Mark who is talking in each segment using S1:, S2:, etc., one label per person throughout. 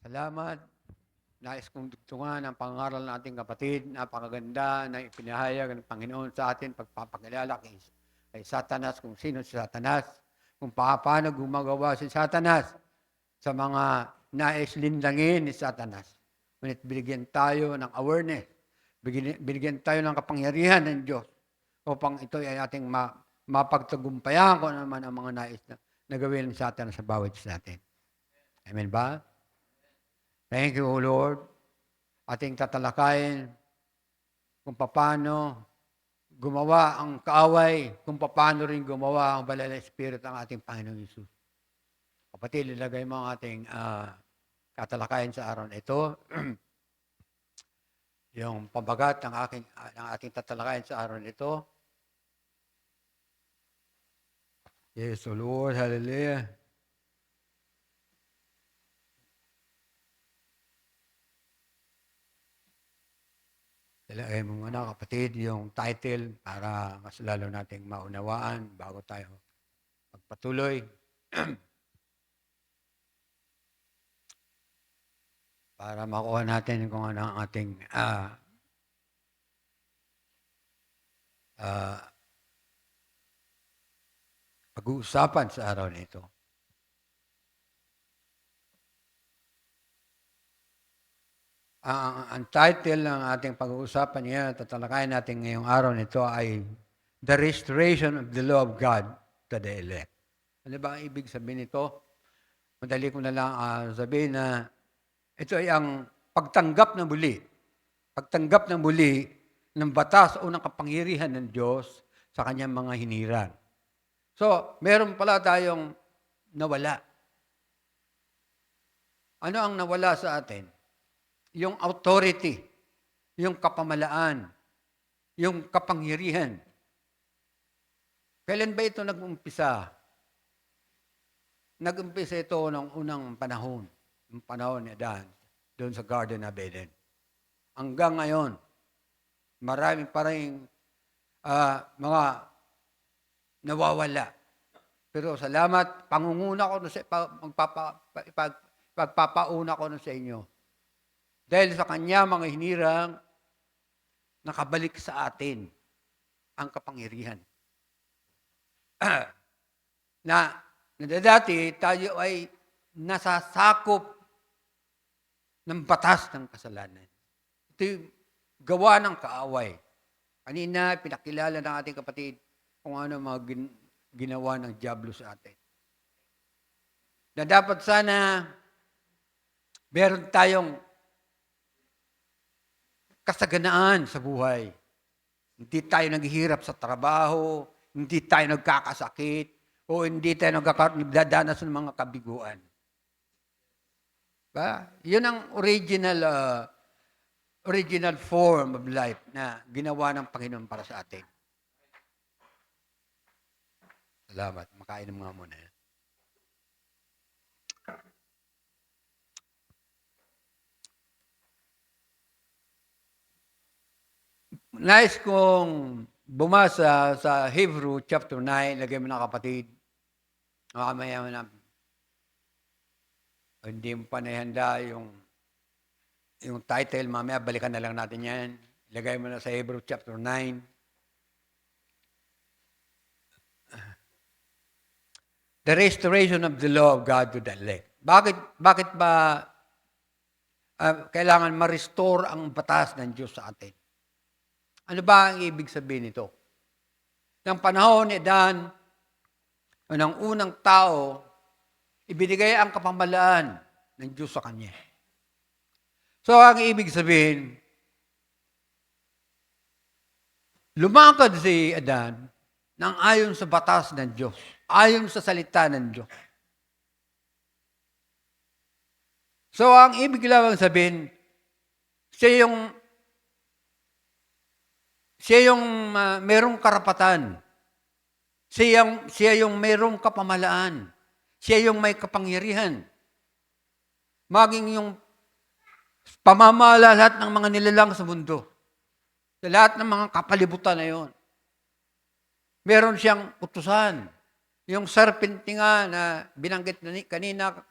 S1: Salamat. Nais kong dugtungan ang pangaral ng ating kapatid. Napakaganda na ipinahayag ng Panginoon sa atin pagpapakilala kay Satanas, kung sino si Satanas, kung paano gumagawa si Satanas sa mga nais lindangin ni Satanas. Ngunit binigyan tayo ng awareness, binigyan tayo ng kapangyarihan ng Diyos upang ito ay ating mapagtagumpayan kung ano naman ang mga nais na gawin ng Satanas sa bawat isa natin. Amen ba? Thank you, O Lord. Ating tatalakayin kung paano gumawa ang kaaway, kung paano rin gumawa ang banal na Espiritu ng ating Panginoong Hesus. Kapatid, ilagay mo ang ating tatalakayin sa araw na ito. Yung pambagat ng ating tatalakayin sa araw na ito. Yes, O Lord, hallelujah. Ilagay mo muna, kapatid, yung title para mas lalo nating maunawaan bago tayo magpatuloy. Para makuha natin kung ano ang ating pag-uusapan sa araw na ito. Ang title ng ating pag-uusapan ngayon, tatalakayin natin ngayong araw nito ay The Restoration of the Law of God to the Elect. Ano ba ang ibig sabihin nito? Madali ko na lang sabihin na ito ay ang pagtanggap ng muli. Pagtanggap ng muli ng batas o ng kapangyarihan ng Diyos sa kanyang mga hiniran. So, meron pala tayong nawala. Ano ang nawala sa atin? Yung authority, yung kapamalaan, yung kapangyarihan. Kailan ba ito nag-umpisa? Nag-umpisa ito ng unang panahon, yung panahon ni Adan, doon sa Garden of Eden. Hanggang ngayon, marami pa rin mga nawawala. Pero salamat, pangunguna ko sa pagpapauna ko sa inyo. Dahil sa kanya mga hinirang, nakabalik sa atin ang kapangyarihan. na dati tayo ay nasasakop ng batas ng kasalanan. Ito yung gawa ng kaaway. Kanina, pinakilala ng ating kapatid kung ano mga ginawa ng diablo sa atin. Na dapat sana meron tayong kasaganaan sa buhay. Hindi tayo naghihirap sa trabaho, hindi tayo nagkakasakit, o hindi tayo nagdadanas ng mga kabiguan. Ba? Yun ang original form of life na ginawa ng Panginoon para sa atin. Salamat. Makain mga muna. Nais kong bumasa sa Hebrew chapter 9, lagay mo na kapatid. Mamaya mo na. Hindi mo pa naihanda yung title, mamaya balikan na lang natin yan. Lagay mo na sa Hebrew chapter 9. The restoration of the law of God to the elect. Bakit ba kailangan ma-restore ang batas ng Diyos sa atin? Ano ba ang ibig sabihin nito? Ng panahon ni Adan, ng unang tao, ibinigay ang kapamalaan ng Diyos sa kanya. So, ang ibig sabihin, lumakad si Adan nang ayon sa batas ng Diyos, ayon sa salita ng Diyos. So, ang ibig lang sabihin, siya yung merong karapatan. Siya yung merong kapamalaan. Siya yung may kapangyarihan. Maging yung pamamala lahat ng mga nilalang sa mundo. Sa lahat ng mga kapalibutan na yon. Meron siyang utusan. Yung serpente nga na binanggit kanina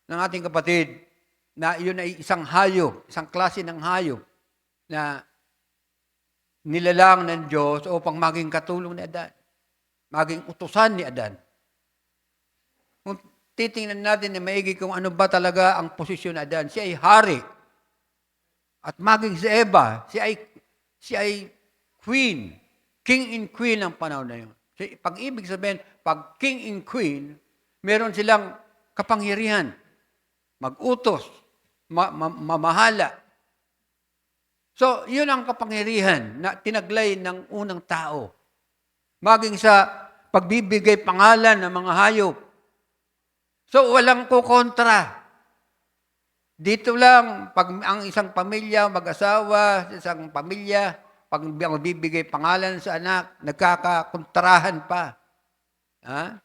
S1: ng ating kapatid, na yun ay isang hayop, isang klase ng hayop na nilalang ng Diyos upang maging katulong ni Adan, maging utusan ni Adan. Kung titingnan natin na maigi kung ano ba talaga ang posisyon ni Adan, siya ay hari. At maging si Eva, siya ay queen, king and queen ng panahon na yun. Pag ibig sabihin, pag king and queen, meron silang kapangyarihan, mag-utos, mamahala. So, yun ang kapangyarihan na tinaglay ng unang tao. Maging sa pagbibigay pangalan ng mga hayop. So, walang kukontra. Dito lang, pag ang isang pamilya, mag-asawa, isang pamilya, pag bibigay pangalan sa anak, nagkakakontrahan pa. Ha?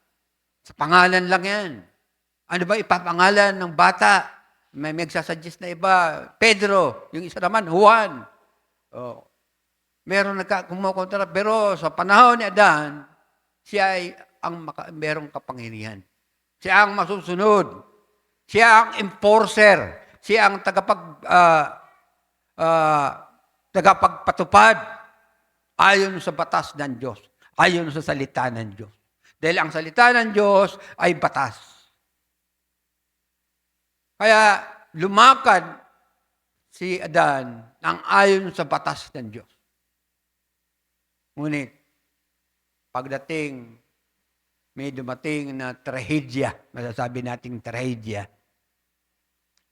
S1: Sa pangalan lang yan. Ano ba ipapangalan ng bata? May magsasuggest na iba, Pedro, yung isa naman, Juan. Oh. Meron kumukontra, pero sa panahon ni Adan, siya ay merong kapangyarihan. Siya ang masusunod. Siya ang enforcer. Siya ang tagapagpatupad ayon sa batas ng Diyos, ayon sa salita ng Diyos. Dahil ang salita ng Diyos ay batas. Kaya lumakad si Adan ng ayon sa batas ng Diyos. Ngunit, pagdating, may dumating na trahedya, masasabi nating trahedya,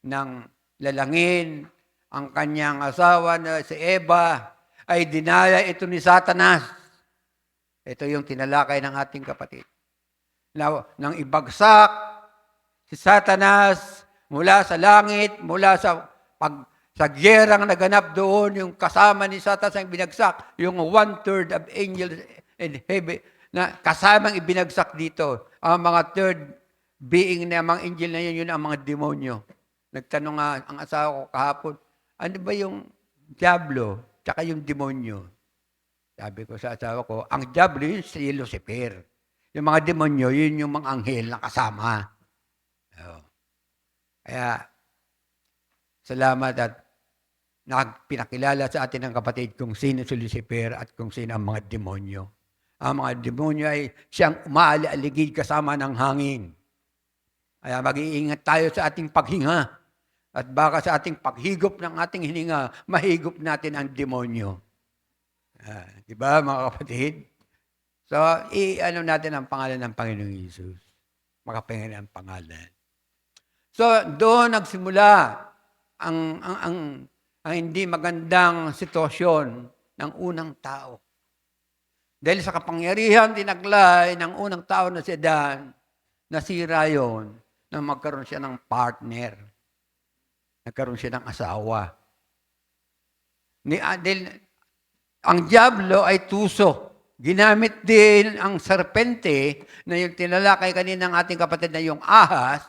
S1: nang lalangin ang kanyang asawa na si Eva, ay dinaya ito ni Satanas. Ito yung tinalakay ng ating kapatid. Nang ibagsak si Satanas mula sa langit, mula sa gyerang naganap doon, yung kasama ni Satanas ang binagsak, yung 1/3 of angels in heaven, na kasamang ibinagsak dito. Ang mga third being na mga angel na yun ang mga demonyo. Nagtanong nga ang asawa ko kahapon, ano ba yung diablo tsaka yung demonyo? Sabi ko sa asawa ko, ang diablo yun si Lucifer. Yung mga demonyo, yun yung mga anghel na kasama. Kaya, salamat at pinakilala sa atin ng kapatid kung sino si Lucifer at kung sino ang mga demonyo. Ang mga demonyo ay siyang umaali-aligid kasama ng hangin. Kaya mag-iingat tayo sa ating paghinga. At baka sa ating paghigop ng ating hininga, mahigop natin ang demonyo. Di ba mga kapatid? So, i-ano natin ang pangalan ng Panginoong Hesus. Makapangalan ang pangalan. So, doon nagsimula ang hindi magandang sitwasyon ng unang tao. Dahil sa kapangyarihan tinaglay ng unang tao na si Adan, nasira yun na magkaroon siya ng partner. Nagkaroon siya ng asawa. Ang diablo ay tuso. Ginamit din ang serpente na yung tinalakay kanina ng ating kapatid na yung ahas,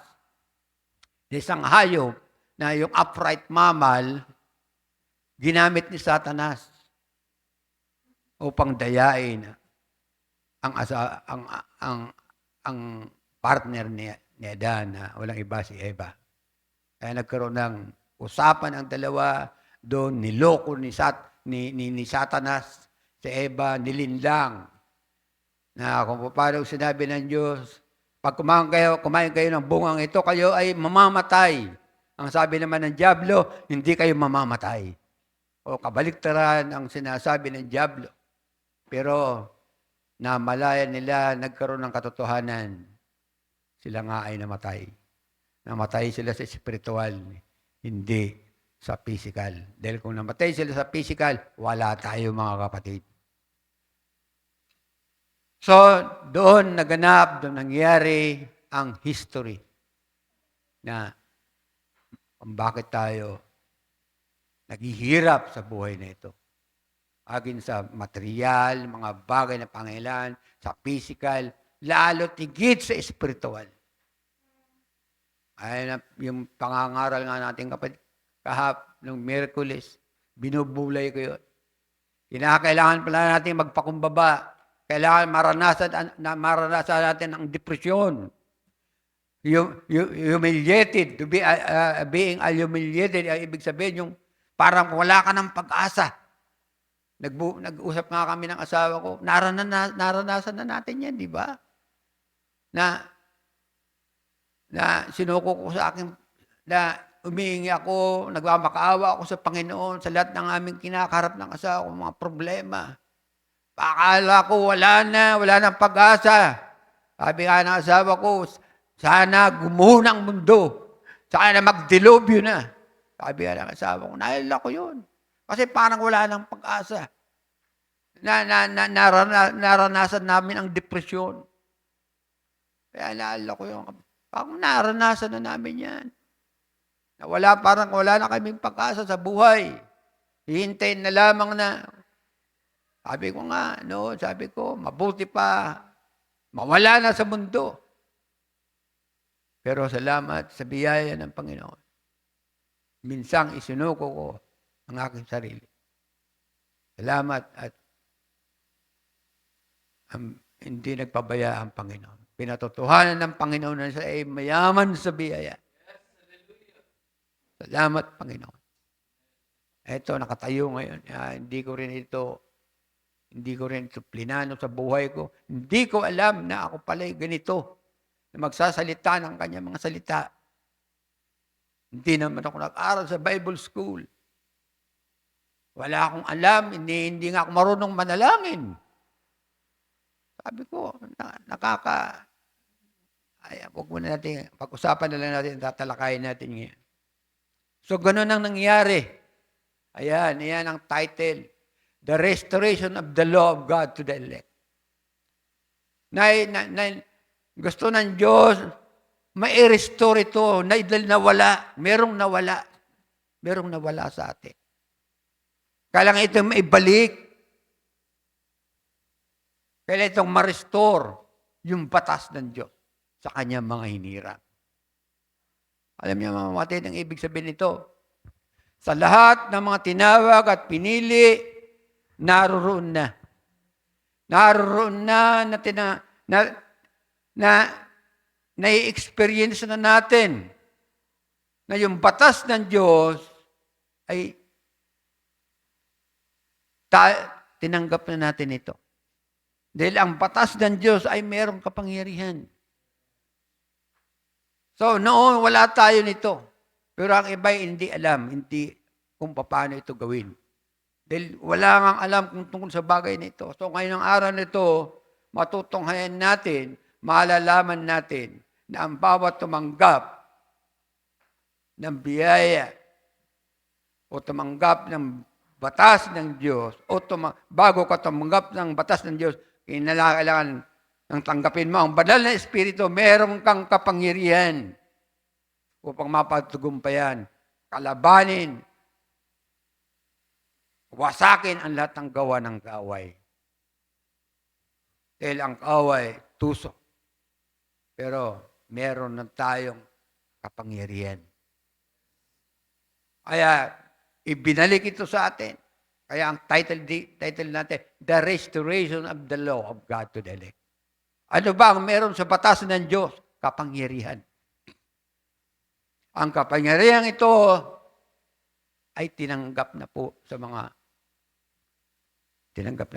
S1: isang hayop na yung upright mammal, ginamit ni Satanas upang dayain ang partner ni Adan na walang iba si Eva. Kaya nagkaroon ng usapan ang dalawa doon, niloko ni Satanas si Eva, nilinlang na kung paano sinabi ng Diyos, pag kumain kayo ng bungang ito, kayo ay mamamatay. Ang sabi naman ng diablo, hindi kayo mamamatay. O kabaliktaran ang sinasabi ng diablo. Pero namalayan nila, nagkaroon ng katotohanan. Sila nga ay namatay. Namatay sila sa spiritual, hindi sa physical. Dahil kung namatay sila sa physical, wala tayo mga kapatid. So, doon nangyari ang history na kung bakit tayo naghihirap sa buhay na ito. Agin sa material, mga bagay na pangailan, sa physical, lalo tigit sa spiritual. Ay, yung pangangaral nga natin kapatid, ng Miyerkules, binubulay ko yun. Kinakailangan pala natin magpakumbaba. Kailangan maranasan natin ang depresyon. Humiliated, to be being humiliated, ay ibig sabihin yung parang wala ka ng pag-asa. Nag-usap nga kami ng asawa ko, naranasan na natin yan, di ba? Na sinuko ko sa akin, na umihingi ako, nagmamakaawa ako sa Panginoon sa lahat ng aming kinakaharap ng asawa ko, mga problema. Akala ko wala nang pag-asa. Sabi nga ng asawa ko, sana gumuho ng mundo. Sana magdilobyo na. Sabi nga ng asawa ko, naalala ko yun. Kasi parang wala nang pag-asa. Naranasan namin ang depresyon. Kaya naalala ko yun. Parang naranasan na namin yan. Parang wala na kaming pag-asa sa buhay. Hihintayin na lamang na. Sabi ko nga, sabi ko, mabuti pa, mawala na sa mundo. Pero salamat sa biyaya ng Panginoon. Minsang isinuko ko ang aking sarili. Salamat at hindi nagpabaya ang Panginoon. Pinatotohanan ng Panginoon na siya ay mayaman sa biyaya. Salamat, Panginoon. Eto, nakatayo ngayon. Hindi ko rin ito plinano sa buhay ko. Hindi ko alam na ako pala'y ganito, na magsasalita ng kanyang mga salita. Hindi naman ako nag-aral sa Bible school. Wala akong alam, hindi nga ako marunong manalangin. Sabi ko, huwag muna natin, pag-usapan na lang natin, tatalakayin natin ngayon. So, ganun ang nangyari. Ayan ang title. The restoration of the law of God to the elect. Gusto ng Diyos, mai-restore ito, nawala. Merong nawala sa atin. Kailangan ito maibalik. Kailangan itong ma-restore yung batas ng Diyos sa kanyang mga hinirang. Alam niyo mga kapatid, ang ibig sabihin nito, sa lahat ng mga tinawag at pinili, naroon na. Naroon na nai-experience na natin na yung batas ng Diyos ay tinanggap na natin ito. Dahil ang batas ng Diyos ay mayroong kapangyarihan. So, noon wala tayo nito. Pero ang iba hindi alam, kung paano ito gawin. Dahil wala ngang alam kung tungkol sa bagay nito. So, ngayon ang araw nito, matutunghayan natin, malalaman natin na ang bawat tumanggap ng biyaya o tumanggap ng batas ng Diyos o bago ka tumanggap ng batas ng Diyos, kinakailangan ng tanggapin mo ang banal na Espiritu, meron kang kapangyarihan upang mapagtagumpayan, kalabanin, wasakin ang lahat ng gawa ng kaaway. Dahil ang kaaway, tusok. Pero meron na tayong kapangyarihan. Kaya, ibinalik ito sa atin. Kaya ang title natin, The Restoration of the Law of God to the Elect. Ano ba ang meron sa batas ng Diyos? Kapangyarihan. Ang kapangyarihan ito ay tinanggap na po sa mga tinanggap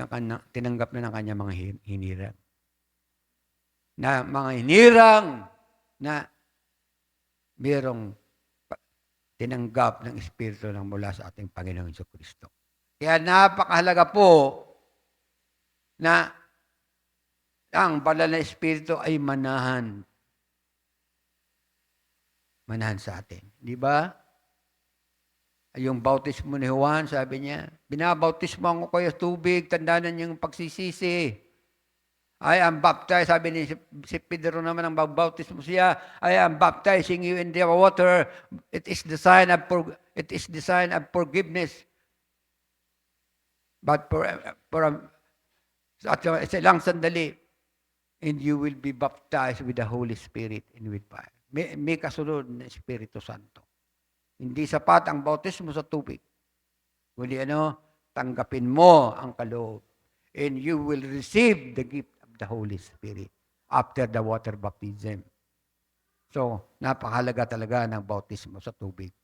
S1: na ng kanya mga hinirang. Na mga hinirang na mayroong tinanggap ng Espiritu ng mula sa ating Panginoong Jesucristo. Kaya napakahalaga po na ang banal na Espiritu ay manahan sa atin. Di ba? Yung bautismo ni Juan, sabi niya, binabautismo ako kayo sa tubig, tandaan niyong pagsisisi. I am baptized, sabi ni si Pedro naman ang bautismo siya, I am baptizing you in the water. It is the sign of forgiveness. But sa ilang sandali, and you will be baptized with the Holy Spirit and with fire. May kasunod na Espiritu Santo. Hindi sapat ang bautismo sa tubig. Kundi tanggapin mo ang kaloob. And you will receive the gift of the Holy Spirit after the water baptism. So, napakahalaga talaga ng bautismo sa tubig.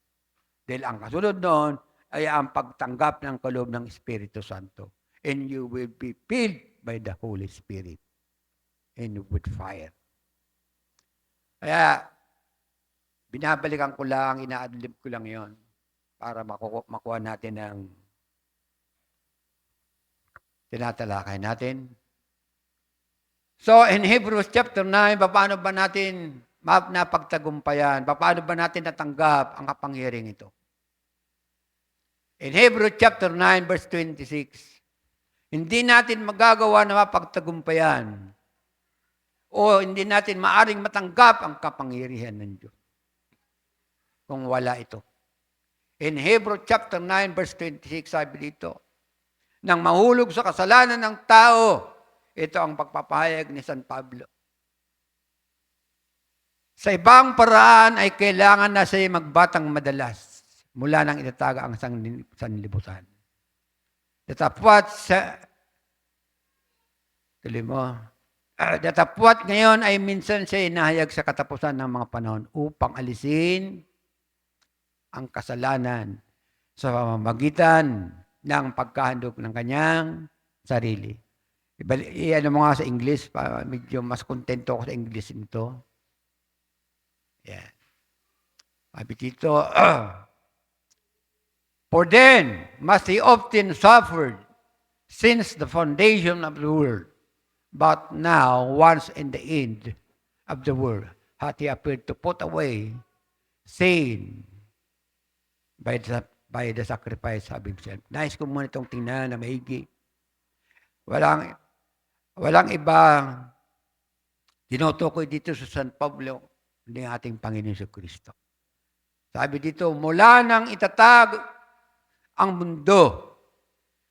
S1: Dahil ang kasunod noon ay ang pagtanggap ng kaloob ng Espiritu Santo. And you will be filled by the Holy Spirit and with fire. Kaya, binabalikan ko lang, ina-adlib ko lang yon para makuha natin ang tinatalakay natin. So, in Hebrews chapter 9, paano ba natin napagtagumpayan? Paano ba natin natanggap ang kapangyarihan ito? In Hebrews chapter 9, verse 26, hindi natin magagawa na mapagtagumpayan o hindi natin maaring matanggap ang kapangyarihan ng Diyos kung wala ito. In Hebrews chapter 9, verse 26, sabi dito, nang mahulog sa kasalanan ng tao, ito ang pagpapahayag ni San Pablo. Sa ibang paraan ay kailangan na siya magbatang madalas mula nang itataga ang sanlibutan. Datapwat ngayon ay minsan siya inahayag sa katapusan ng mga panahon upang alisin ang kasalanan sa pamamagitan ng pagkahandog ng kanyang sarili. Ano mo nga sa English, medyo mas kontento ako sa English nito. Yeah. Sabi dito, for then must he often suffered since the foundation of the world. But now, once in the end of the world, hath he appeared to put away sin by the sacrifice of himself. Nais ko muna itong tingnan na maigi. Walang ibang tinutukoy dito sa San Pablo ng ating Panginoon sa Kristo. Sabi dito, mula nang itatag ang mundo,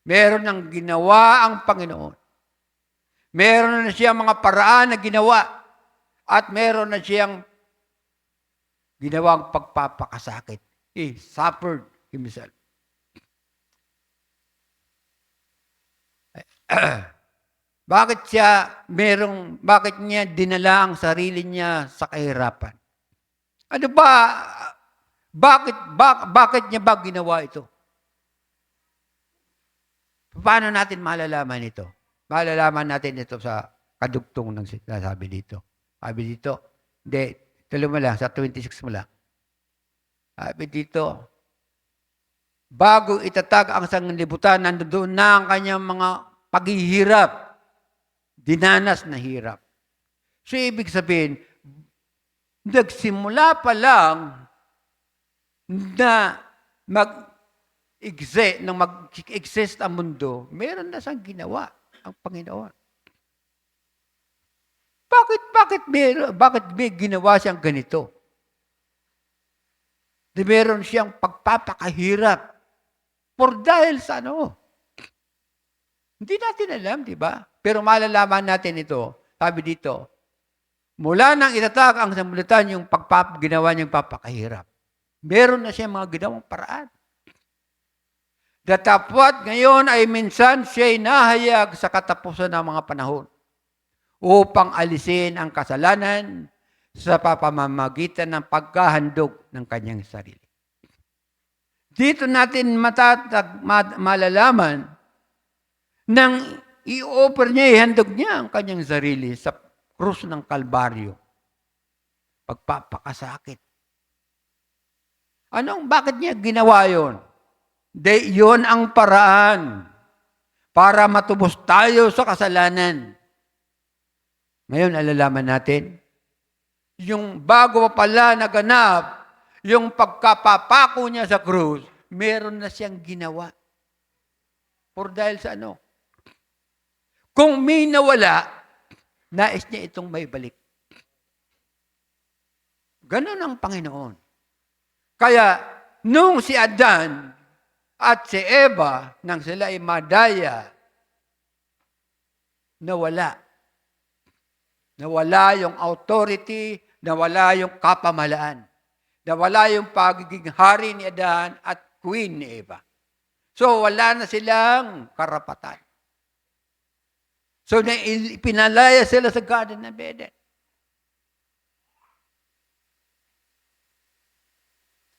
S1: meron ng ginawa ang Panginoon. Meron na siyang mga paraan na ginawa at meron na siyang ginawang pagpapakasakit. He suffered himself. Bakit niya dinala ang sarili niya sa kahirapan? Ano ba? Bakit niya ba ginawa ito? Paano natin malalaman ito? Malalaman natin ito sa kadugtong ng sinasabi dito. Sabi dito, tuloy mo lang, sa 26 mo lang. Sabi dito, bago itatag ang sanglibutan, nandoon na ang kanyang mga paghihirap. Dinanas na hirap. So, ibig sabihin, nagsimula pa lang na mag-exist ang mundo, meron na siyang ginawa ang Panginoon. Bakit may ginawa siyang ganito? Meron siyang pagpapakahirap dahil sa ano? Hindi natin alam, di ba? Pero malalaman natin ito. Sabi dito, mula nang itatag ang sanlibutan yung ginawa niyang papakahirap. Meron na siya mga ginawang paraan. Datapwat ngayon ay minsan siya nahayag sa katapusan ng mga panahon upang alisin ang kasalanan sa pamamagitan ng pagkahandog ng kanyang sarili. Dito natin malalaman nang i-offer niya, ihandog niya ang kanyang sarili sa krus ng Kalbaryo. Pagpapakasakit. Bakit niya ginawa yon? Yon ang paraan para matubos tayo sa kasalanan. Ngayon, alalaman natin, yung bago pa pala naganap, yung pagkapapako niya sa krus, meron na siyang ginawa. Dahil sa ano? Kung may nawala, nais niya itong may balik. Ganon ang Panginoon. Kaya, nung si Adan at si Eva, nang sila ay madaya, nawala. Nawala yung authority, nawala yung kapamalaan. Nawala yung pagiging hari ni Adan at queen ni Eva. So, wala na silang karapatan. So, pinalaya sila sa Garden of Eden.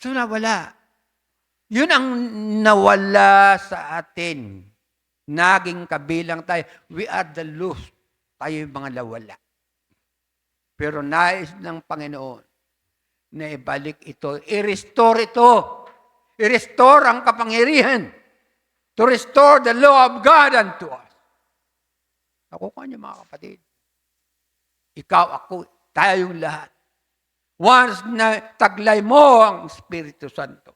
S1: So nawala. Yun ang nawala sa atin. Naging kabilang tayo. We are the lost. Tayo yung mga nawala. Pero nais ng Panginoon na ibalik ito. I-restore ito. I-restore ang kapangyarihan. To restore the law of God unto us. Ako kanyo mga kapatid. Ikaw, ako, tayong lahat. Once na taglay mo ang Espiritu Santo,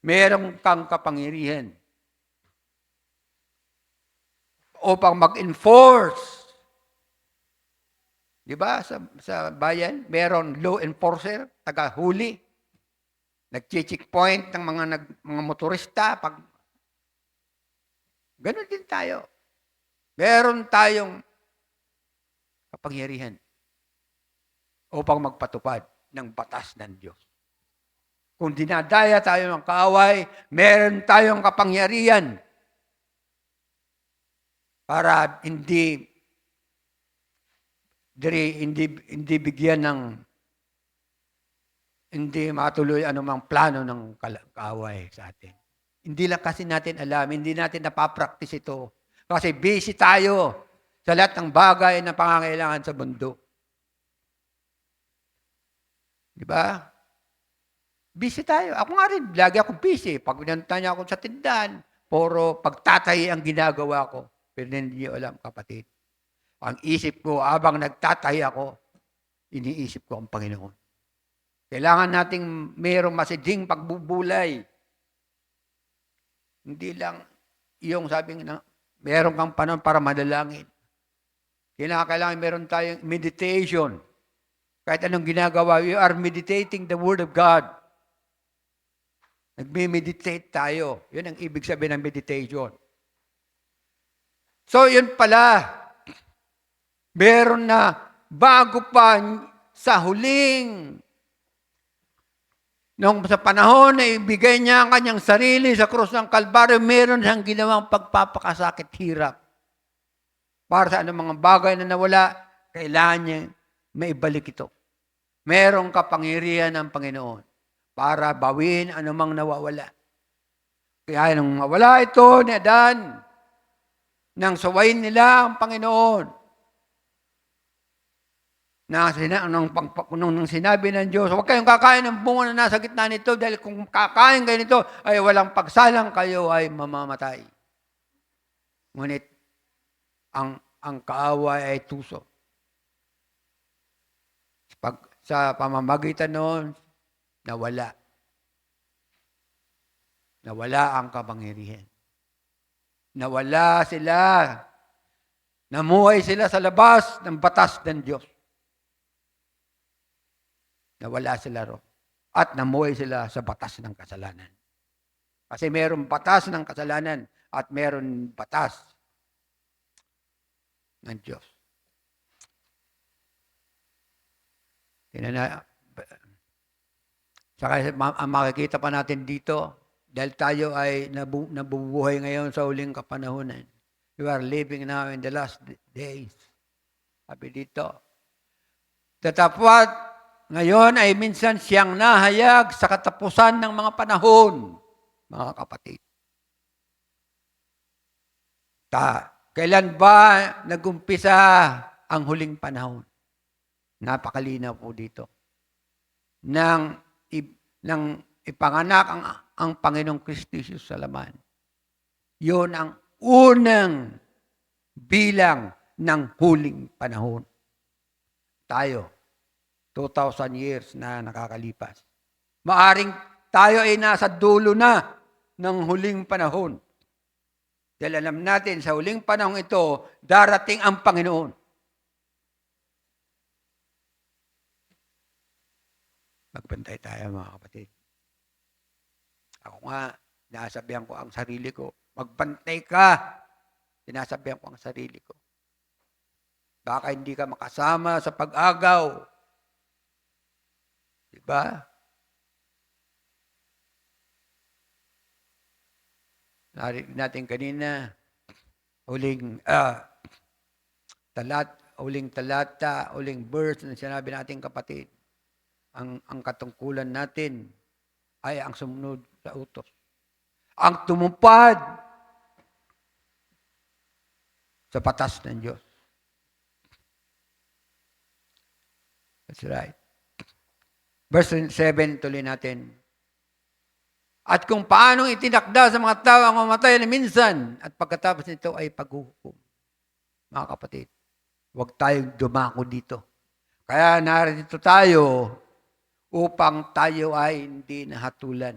S1: meron kang kapangyarihan upang mag-enforce. Di ba? Sa bayan, meron law enforcer, taga-huli, nag-checkpoint ng mga motorista. Ganon din tayo. Meron tayong kapangyarihan upang magpatupad ng batas ng Diyos. Kung dinadaya tayo ng kaaway, meron tayong kapangyarihan para hindi bigyan ng hindi matuloy anumang plano ng kaaway sa atin. Hindi lang kasi natin alam, hindi natin napapractice ito. Kasi busy tayo sa lahat ng bagay na pangangailangan sa mundo. Di ba? Busy tayo. Ako nga rin, lagi ako busy. Pag pinunta niya ako sa tindahan, puro pagtatay ang ginagawa ko. Pero hindi niyo alam, kapatid. Ang isip ko, habang nagtatay ako, iniisip ko ang Panginoon. Kailangan nating mayroong masiding pagbubulay. Hindi lang yung sabing na meron kang panahon para madalangin. Kailangan meron tayong meditation. Kahit anong ginagawa, we are meditating the Word of God. Nagme-meditate tayo. Yun ang ibig sabihin ng meditation. So, yun pala. Meron na bago pa sa huling sa panahon na ibigay niya ang kanyang sarili sa krus ng Kalbaryo, meron siyang ginawang pagpapakasakit hirap. Para sa anong mga bagay na nawala, kailangan niya maibalik ito. Merong kapangyarihan ng Panginoon para bawin anumang nawawala. Kaya nung mawala ito ni Adan, nang sawayin nila ang Panginoon, nung sinabi ng Diyos, huwag kayong kakain ng bunga na nasa gitna nito dahil kung kakain kayo nito ay walang pagsalang, kayo ay mamamatay. Ngunit ang kaaway ay tuso. Sa pamamagitan noon, nawala. Nawala ang kapangyarihan. Nawala sila. Namuhay sila sa labas ng batas ng Diyos. Nawala sila ro. At namuhay sila sa batas ng kasalanan. Kasi mayroong batas ng kasalanan at mayroong batas ng Diyos. Saka makikita pa natin dito, dahil tayo ay nabubuhay ngayon sa huling kapanahunan. You are living now in the last days. Sabi dito, tatapwat ngayon ay minsan siyang nahayag sa katapusan ng mga panahon, mga kapatid. Kailan ba nag-umpisa ang huling panahon? Napakalinaw po dito. Nang ipanganak ang Panginoong Kristo Jesus sa laman. Yun ang unang bilang ng huling panahon. Tayo, 2,000 years na nakakalipas. Maaring tayo ay nasa dulo na ng huling panahon. Dahil alam natin, sa huling panahon ito, darating ang Panginoon. Magbantay tayo, mga kapatid. Ako nga, sinasabihan ko ang sarili ko, magbantay ka. Sinasabihan ko ang sarili ko. Baka hindi ka makasama sa pag-agaw. Diba? Narinig natin kanina, huling talata, huling verse na sinabi natin, kapatid. Ang katungkulan natin ay ang sumunod sa utos. Ang tumupad sa batas ng Diyos. That's right. Verse 7, tuloy natin. At kung paanong itinakda sa mga tao ang mamatay na minsan at pagkatapos nito ay paghuhukom. Mga kapatid, huwag tayong dumako dito. Kaya narito tayo upang tayo ay hindi nahatulan.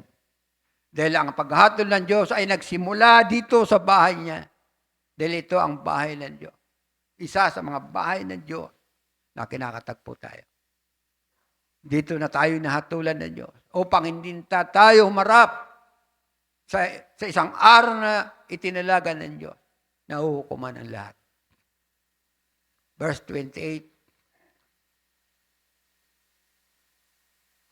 S1: Dahil ang paghatol ng Diyos ay nagsimula dito sa bahay niya. Dahil ito ang bahay ng Diyos. Isa sa mga bahay ng Diyos na kinakatagpo tayo. Dito na tayo nahatulan ng Diyos upang hindi tayo humarap sa isang araw na itinalaga ng Diyos na uhukuman ang lahat. Verse 28.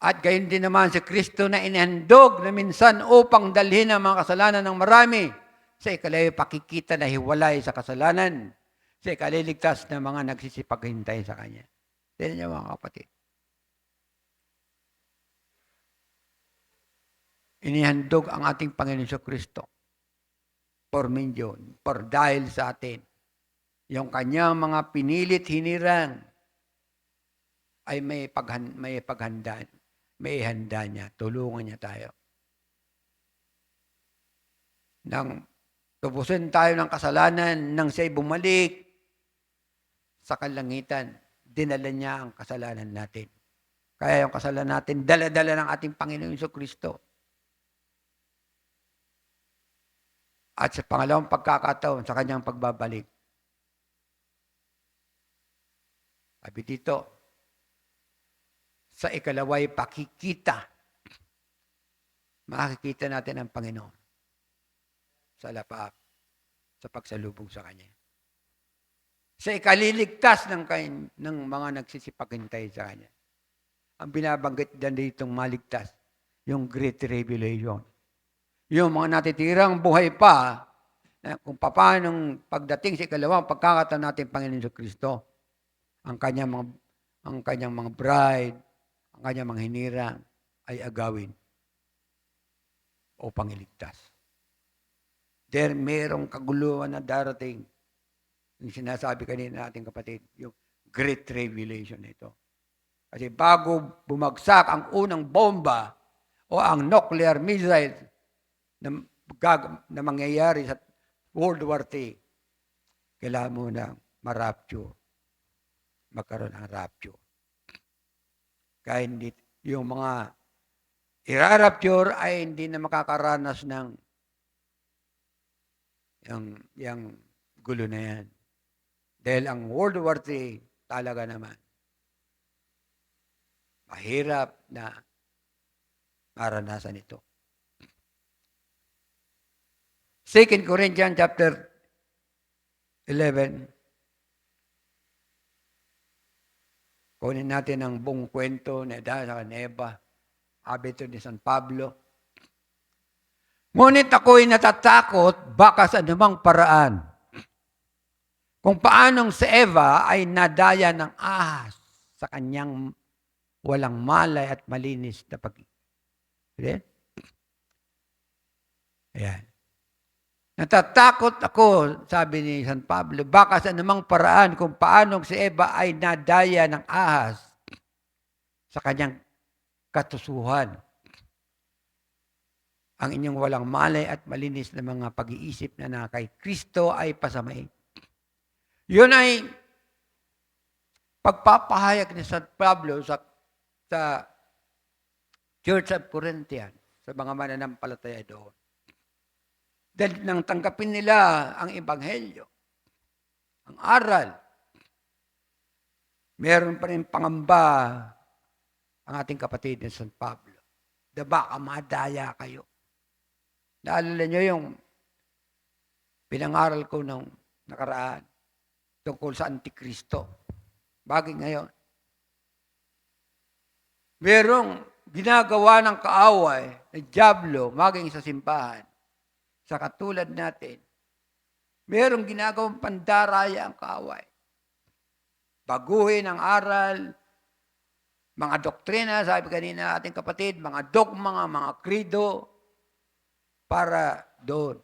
S1: At gayon din naman si Kristo na inihandog na minsan upang dalhin ang mga kasalanan ng marami sa ikalaway pakikita na hiwalay sa kasalanan, sa ikaliligtas na mga nagsisipaghintay sa Kanya. Tignan niyo mga kapatid. Inihandog ang ating Panginoon sa Kristo por minyon, por dahil sa atin. Yung Kanyang mga pinilit hinirang ay may paghandaan. May handa niya, tulungan niya tayo. Nang tubusin tayo ng kasalanan, nang siya'y bumalik sa kalangitan, dinala niya ang kasalanan natin. Kaya yung kasalanan natin, dala-dala ng ating Panginoon Hesus Kristo. At sa pangalawang pagkakataon, sa kanyang pagbabalik. Sabi dito, sa ikalaway pakikita, makikita natin ang Panginoon sa lapaap, sa pagsalubong sa Kanya. Sa ikaliligtas ng mga nagsisipaghintay sa Kanya. Ang binabanggit dyan ditong maligtas, yung Great Revelation. Yung mga natitirang buhay pa, na kung paano pagdating sa ikalawang pagkakataon natin Panginoon sa Kristo, ang kanyang mga bride, ang kanyang mga hinirang ay agawin o pangiligtas. Merong kaguluhan na darating. Yung sinasabi kanina nating kapatid, yung Great Revelation ito. Kasi bago bumagsak ang unang bomba o ang nuclear missile na mangyayari sa World War III, kailangan mo na ma-rapture. Magkaroon ng rapture. Kaya hindi, yung mga ira-rapture ay hindi na makakaranas ng yung gulo na yan. Dahil ang World War III talaga naman mahirap na maranasan ito. 2 Corinthians chapter 11. Kunin natin ang buong kwento na sa Neba, habito ni San Pablo. Ngunit ako'y natatakot baka sa anumang paraan. Kung paanong si Eva ay nadaya ng ahas sa kanyang walang malay at malinis na pag-ibig. Ayan. Natatakot ako, sabi ni San Pablo, baka sa anumang paraan kung paanong si Eva ay nadaya ng ahas sa kanyang katusuhan. Ang inyong walang malay at malinis na mga pag-iisip na kay Kristo ay pasamain. Yun ay pagpapahayag ni San Pablo sa Church of Corinthians, sa mga mananampalataya doon. Dahil nang tanggapin nila ang Ebanghelyo, ang aral, meron pa rin pangamba ang ating kapatid ni San Pablo. Baka madaya kayo. Naalala nyo yung pinangaral ko nung nakaraan tungkol sa Antikristo. Bagay ngayon. Merong ginagawa ng kaaway na dyablo maging sa simbahan. Sa katulad natin, merong ginagawang pandaraya ang kaaway. Baguhin ang aral, mga doktrina, sabi kanina ating kapatid, mga dogma, mga krido, para doon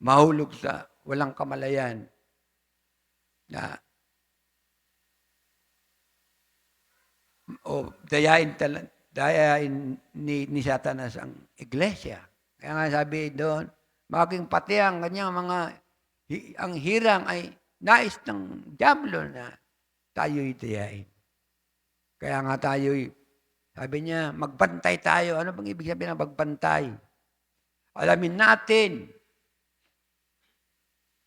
S1: mahulog sa walang kamalayan na o dayain ni Satanas ang iglesia. Kaya nga sabi doon, maging pati ang kanyang ang hirang ay nais ng diablo na tayo'y dayain. Kaya nga tayo'y, sabi niya, magbantay tayo. Ano bang ibig sabihin ng magbantay? Alamin natin.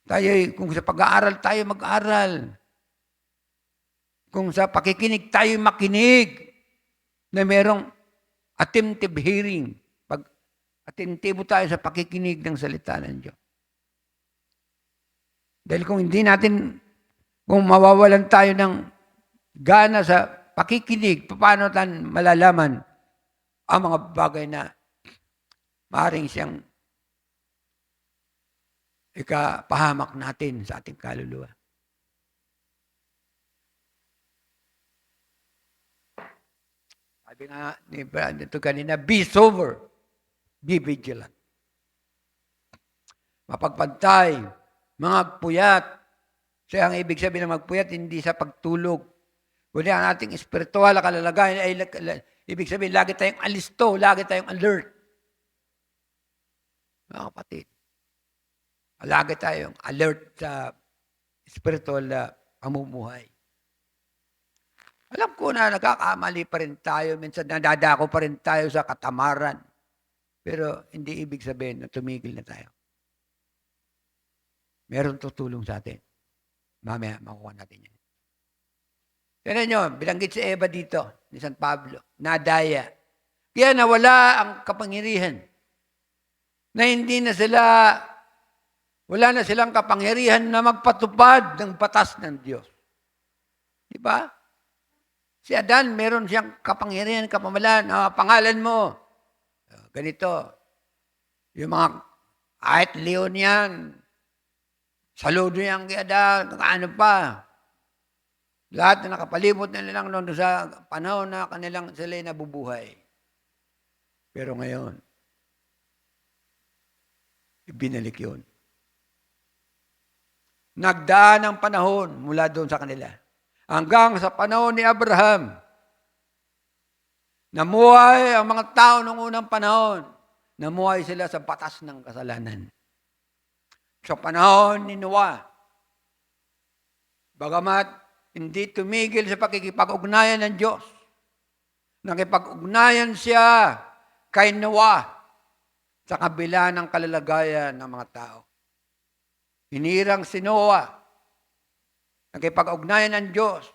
S1: Tayo'y, kung sa pag-aaral tayo, mag-aaral. Kung sa pakikinig tayo, makinig. Na merong attentive hearing. Pag attentibo tayo sa pakikinig ng salita ng Diyos. Dahil kung hindi natin, kung mawawalan tayo ng gana sa pakikinig, paano natin malalaman ang mga bagay na maaaring siyang ikapahamak natin sa ating kaluluwa. Sabi nga ni Brandon ito kanina, be sober, be vigilant. Mapagpantay, mga puyat. So ang ibig sabihin ng magpuyat, hindi sa pagtulog. Kundi ang ating espiritual na kalalagayan ay ibig sabihin, lagi tayong alisto, lagi tayong alert. Mga kapatid, lagi tayong alert sa spiritual na pamumuhay. Alam ko na nagkakamali pa rin tayo, minsan nadadako pa rin tayo sa katamaran. Pero hindi ibig sabihin na tumigil na tayo. Meron tutulong sa atin. Mamaya makuha natin yan. Tignan nyo, bilanggit si Eva dito, ni San Pablo, nadaya. Kaya nawala ang kapangyarihan. Na hindi na sila, wala na silang kapangyarihan na magpatupad ng batas ng Diyos. Di ba? Si Adan, meron siyang kapangyarihan, kapamalan, pangalan mo. Ganito. Yung mga, kahit leon yan, saludo yan kay Adan, ano pa. Lahat na nakapalibot na nilang noon sa panahon na kanilang sila'y nabubuhay. Pero ngayon, ibinalik yun. Nagdaan ang panahon mula doon sa kanila. Hanggang sa panahon ni Abraham. Namuhay ang mga tao noong unang panahon. Namuhay sila sa batas ng kasalanan. Sa panahon ni Noah, bagamat hindi tumigil sa pakikipag-ugnayan ng Diyos, nakipag-ugnayan siya kay Noah sa kabila ng kalalagayan ng mga tao. Hinirang si Noah, nakipag-ugnayan ng Diyos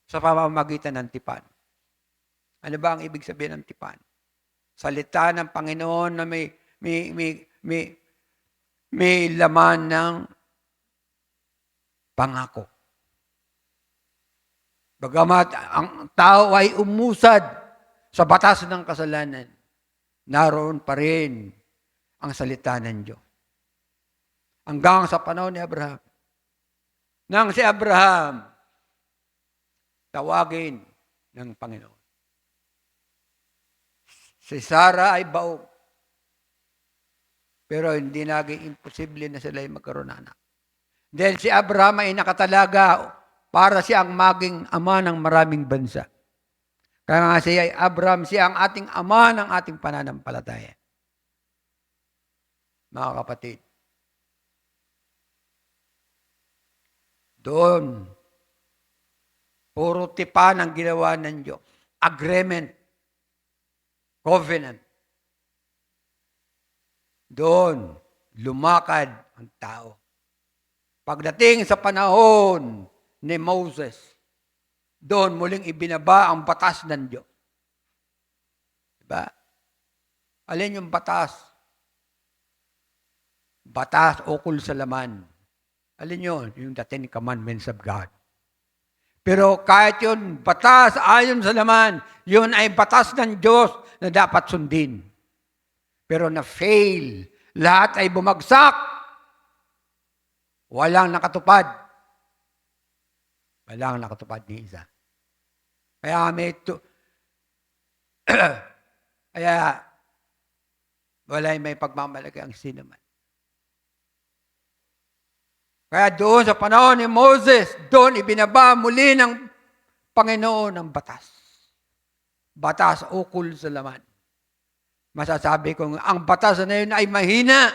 S1: sa pamamagitan ng tipan. Ano ba ang ibig sabihin ng tipan? Salita ng Panginoon na may laman ng pangako. Bagamat ang tao ay umusad sa batas ng kasalanan, naroon pa rin ang salita ng Diyos. Hanggang sa panahon ni Abraham. Nang si Abraham, tawagin ng Panginoon. Si Sarah ay baog. Pero hindi naging imposible na sila ay magkaroon ng anak. Dahil si Abraham ay nakatalaga para siyang maging ama ng maraming bansa. Kaya nga siya ay Abraham, siya ang ating ama ng ating pananampalataya. Mga kapatid, doon, puro tipan ang ginawa ng Diyos. Agreement, covenant. Doon, lumakad ang tao. Pagdating sa panahon ni Moses, doon muling ibinaba ang batas ng Diyos. Diba? Alin yung batas? Batas ukol sa laman. Alin yun? Yung the Ten Commandments of God. Pero kahit yun, batas ayon sa laman, yun ay batas ng Diyos na dapat sundin. Pero na-fail. Lahat ay bumagsak. Walang nakatupad. Walang nakatupad ni isa. Kaya kaya wala'y may pagmamalaki ang sino man. Kaya doon sa panahon ni Moses, doon ibinaba muli ng Panginoon ang batas. Batas ukol sa laman. Masasabi kong ang batas na yun ay mahina.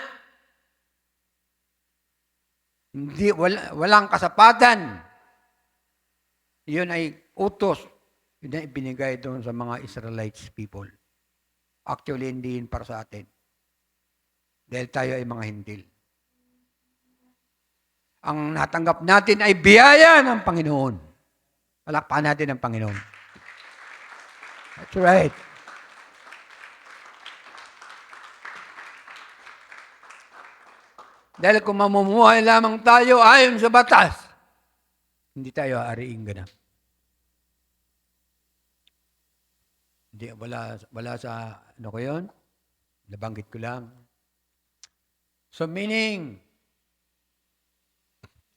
S1: Walang kasapatan. Yun ay utos. Yun ay ibinigay doon sa mga Israelites people. Actually, hindi yun para sa atin. Dahil tayo ay mga Hindil. Ang natanggap natin ay biyaya ng Panginoon. Palakpakan natin ang Panginoon. That's right. Dahil kung mamumuhay lamang tayo ayon sa batas, hindi tayo aariing ganap. Hindi, wala sa, ano ko yun? Nabanggit ko lang. So meaning,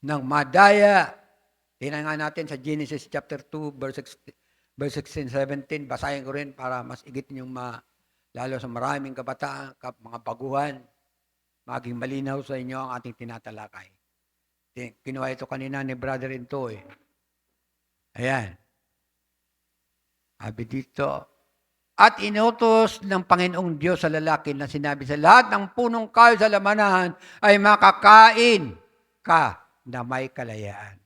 S1: ng madaya, tingnan nga natin sa Genesis chapter 2, verse 16, 17, basahin ko rin para mas igit niyong lalo sa maraming kabataan, mga baguhan, maging malinaw sa inyo ang ating tinatalakay. Kinuha ito kanina ni Brother Into eh. Ayan. Sabi dito, at inutos ng Panginoong Diyos sa lalaki na sinabi sa lahat ng punong kahoy sa lamanahan ay makakain ka na may kalayaan.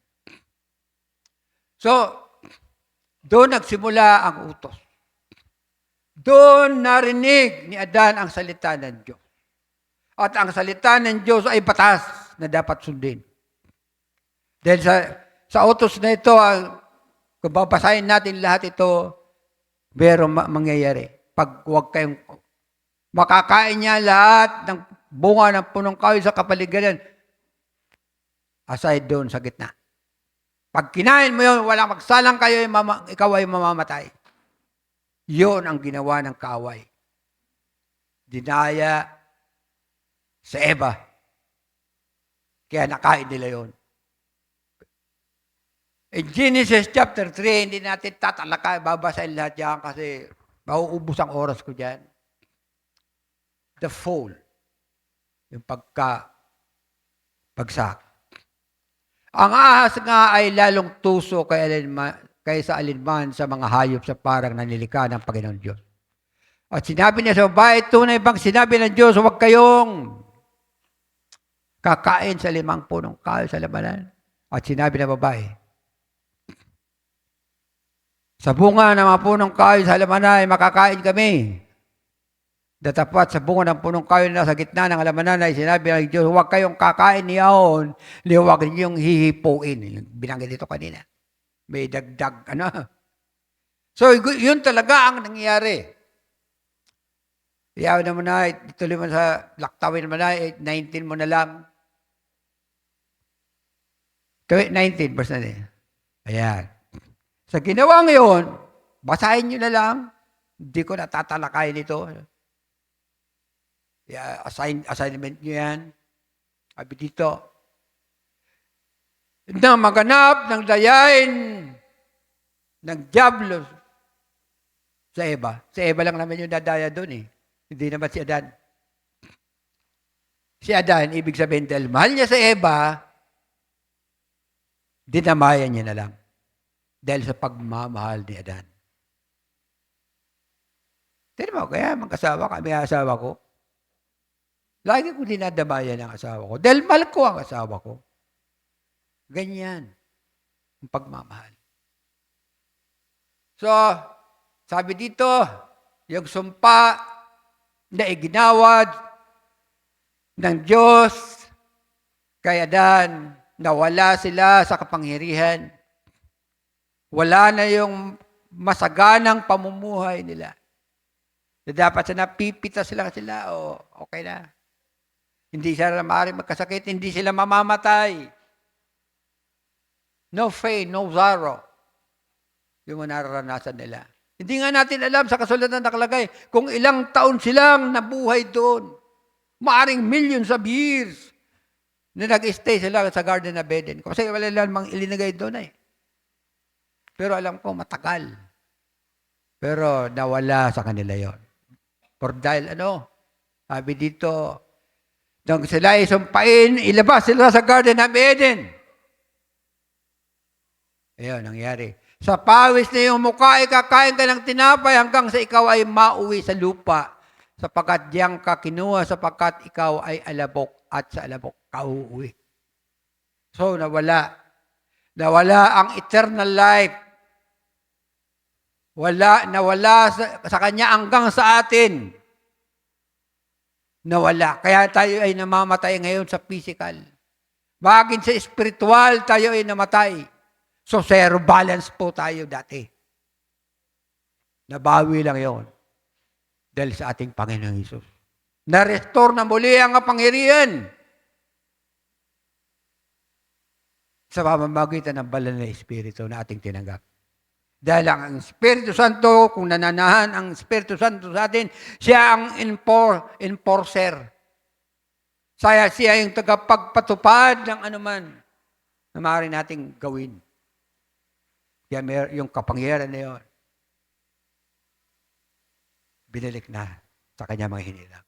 S1: So, doon nagsimula ang utos. Doon narinig ni Adan ang salita ng Diyos. At ang salita ng Diyos ay batas na dapat sundin. Dahil sa utos na ito, kung babasahin natin lahat ito, merong mangyayari. Pag huwag kayong makakain niya lahat ng bunga ng punong kahoy sa kapaligiran, aside doon sa gitna. Pag kinain mo yun, walang magsalang kayo, ikaw ay mamamatay. Yun ang ginawa ng kaaway. Dinaya sa Eva. Kaya nakain nila yun. In Genesis chapter 3, hindi natin tatalakay, babasahin lahat yan kasi mauubos ang oras ko dyan. The fall. Yung pagsak. Ang ahas nga ay lalong tuso kaysa alinman sa mga hayop sa parang nanilika ng Panginoon Diyos. At sinabi niya sa babae, tunay bang sinabi ng Diyos, huwag kayong kakain sa 5 punong kahoy sa labanan? At sinabi ng babae, sa bunga ng mga punong kahoy sa labanan ay makakain kami. Datapat sa bunga ng punong kahoy na sa gitna ng alamanan ay sinabi ng Diyos, huwag kayong kakain niyaon, huwag niyong hihipuin. Binanggit ito kanina. May dagdag, So, yun talaga ang nangyayari. Iyaw naman na, ituloy mo sa laktawin naman na, 19 mo na lang. 19, verse na din. Ayan. Sa ginawa ngayon, basahin nyo na lang. Hindi ko natatalakayin ito. Assignment nyo yan. Sabi dito, na maganap ng dayain ng Diablo sa Eva. Sa Eva lang naman yung dadaya doon eh. Hindi naman si Adan. Si Adan, ibig sabihin dahil mahal niya sa Eva, dinamayan niya na lang. Dahil sa pagmamahal ni Adan. Tignan mo, kaya mag-asawa kami, asawa ko. Lagi ko dinadamayan ang asawa ko. Dahil mahal ko ang asawa ko. Ganyan. Ang pagmamahal. So, sabi dito, yung sumpa na iginawad ng Diyos kay Adan, nawala sila sa kapangyarihan. Wala na yung masaganang pamumuhay nila. Na dapat sa napipita sila, okay na. Hindi sila maaaring magkasakit, hindi sila mamamatay. No pain, no sorrow. Yung nararanasan nila. Hindi nga natin alam sa kasulatan nakalagay kung ilang taon silang nabuhay doon. Maaring millions of years na nag-stay sila sa Garden of Eden. Kasi wala lamang ilinagay doon eh. Pero alam ko, matagal. Pero nawala sa kanila yon. For dahil sabi dito, nang sila ay sumpain, ilabas sila sa Garden of Eden. Ayun, nangyari. Sa pawis na iyong mukha, kakain ka ng tinapay hanggang sa ikaw ay mauwi sa lupa. Sapagkat diyan ka kinuha, sapagkat ikaw ay alabok at sa alabok ka uuwi. So, nawala. Nawala ang eternal life. Nawala sa Kanya hanggang sa atin. Nawala. Kaya tayo ay namamatay ngayon sa physical. Bagin sa spiritual, tayo ay namatay. So, zero balance po tayo dati. Nabawi lang yon dahil sa ating Panginoong Hesus. Na-restore na muli ang kapangyarihan sa pamamagitan ng banal na Espiritu na ating tinanggap. Dahil ang Espiritu Santo, kung nananahan ang Espiritu Santo sa atin, siya ang enforcer. Siya yung tagapagpatupad ng anuman na maaari nating gawin. Kaya yung kapangyarihan na yun, binalik na sa kanya mga hinilang.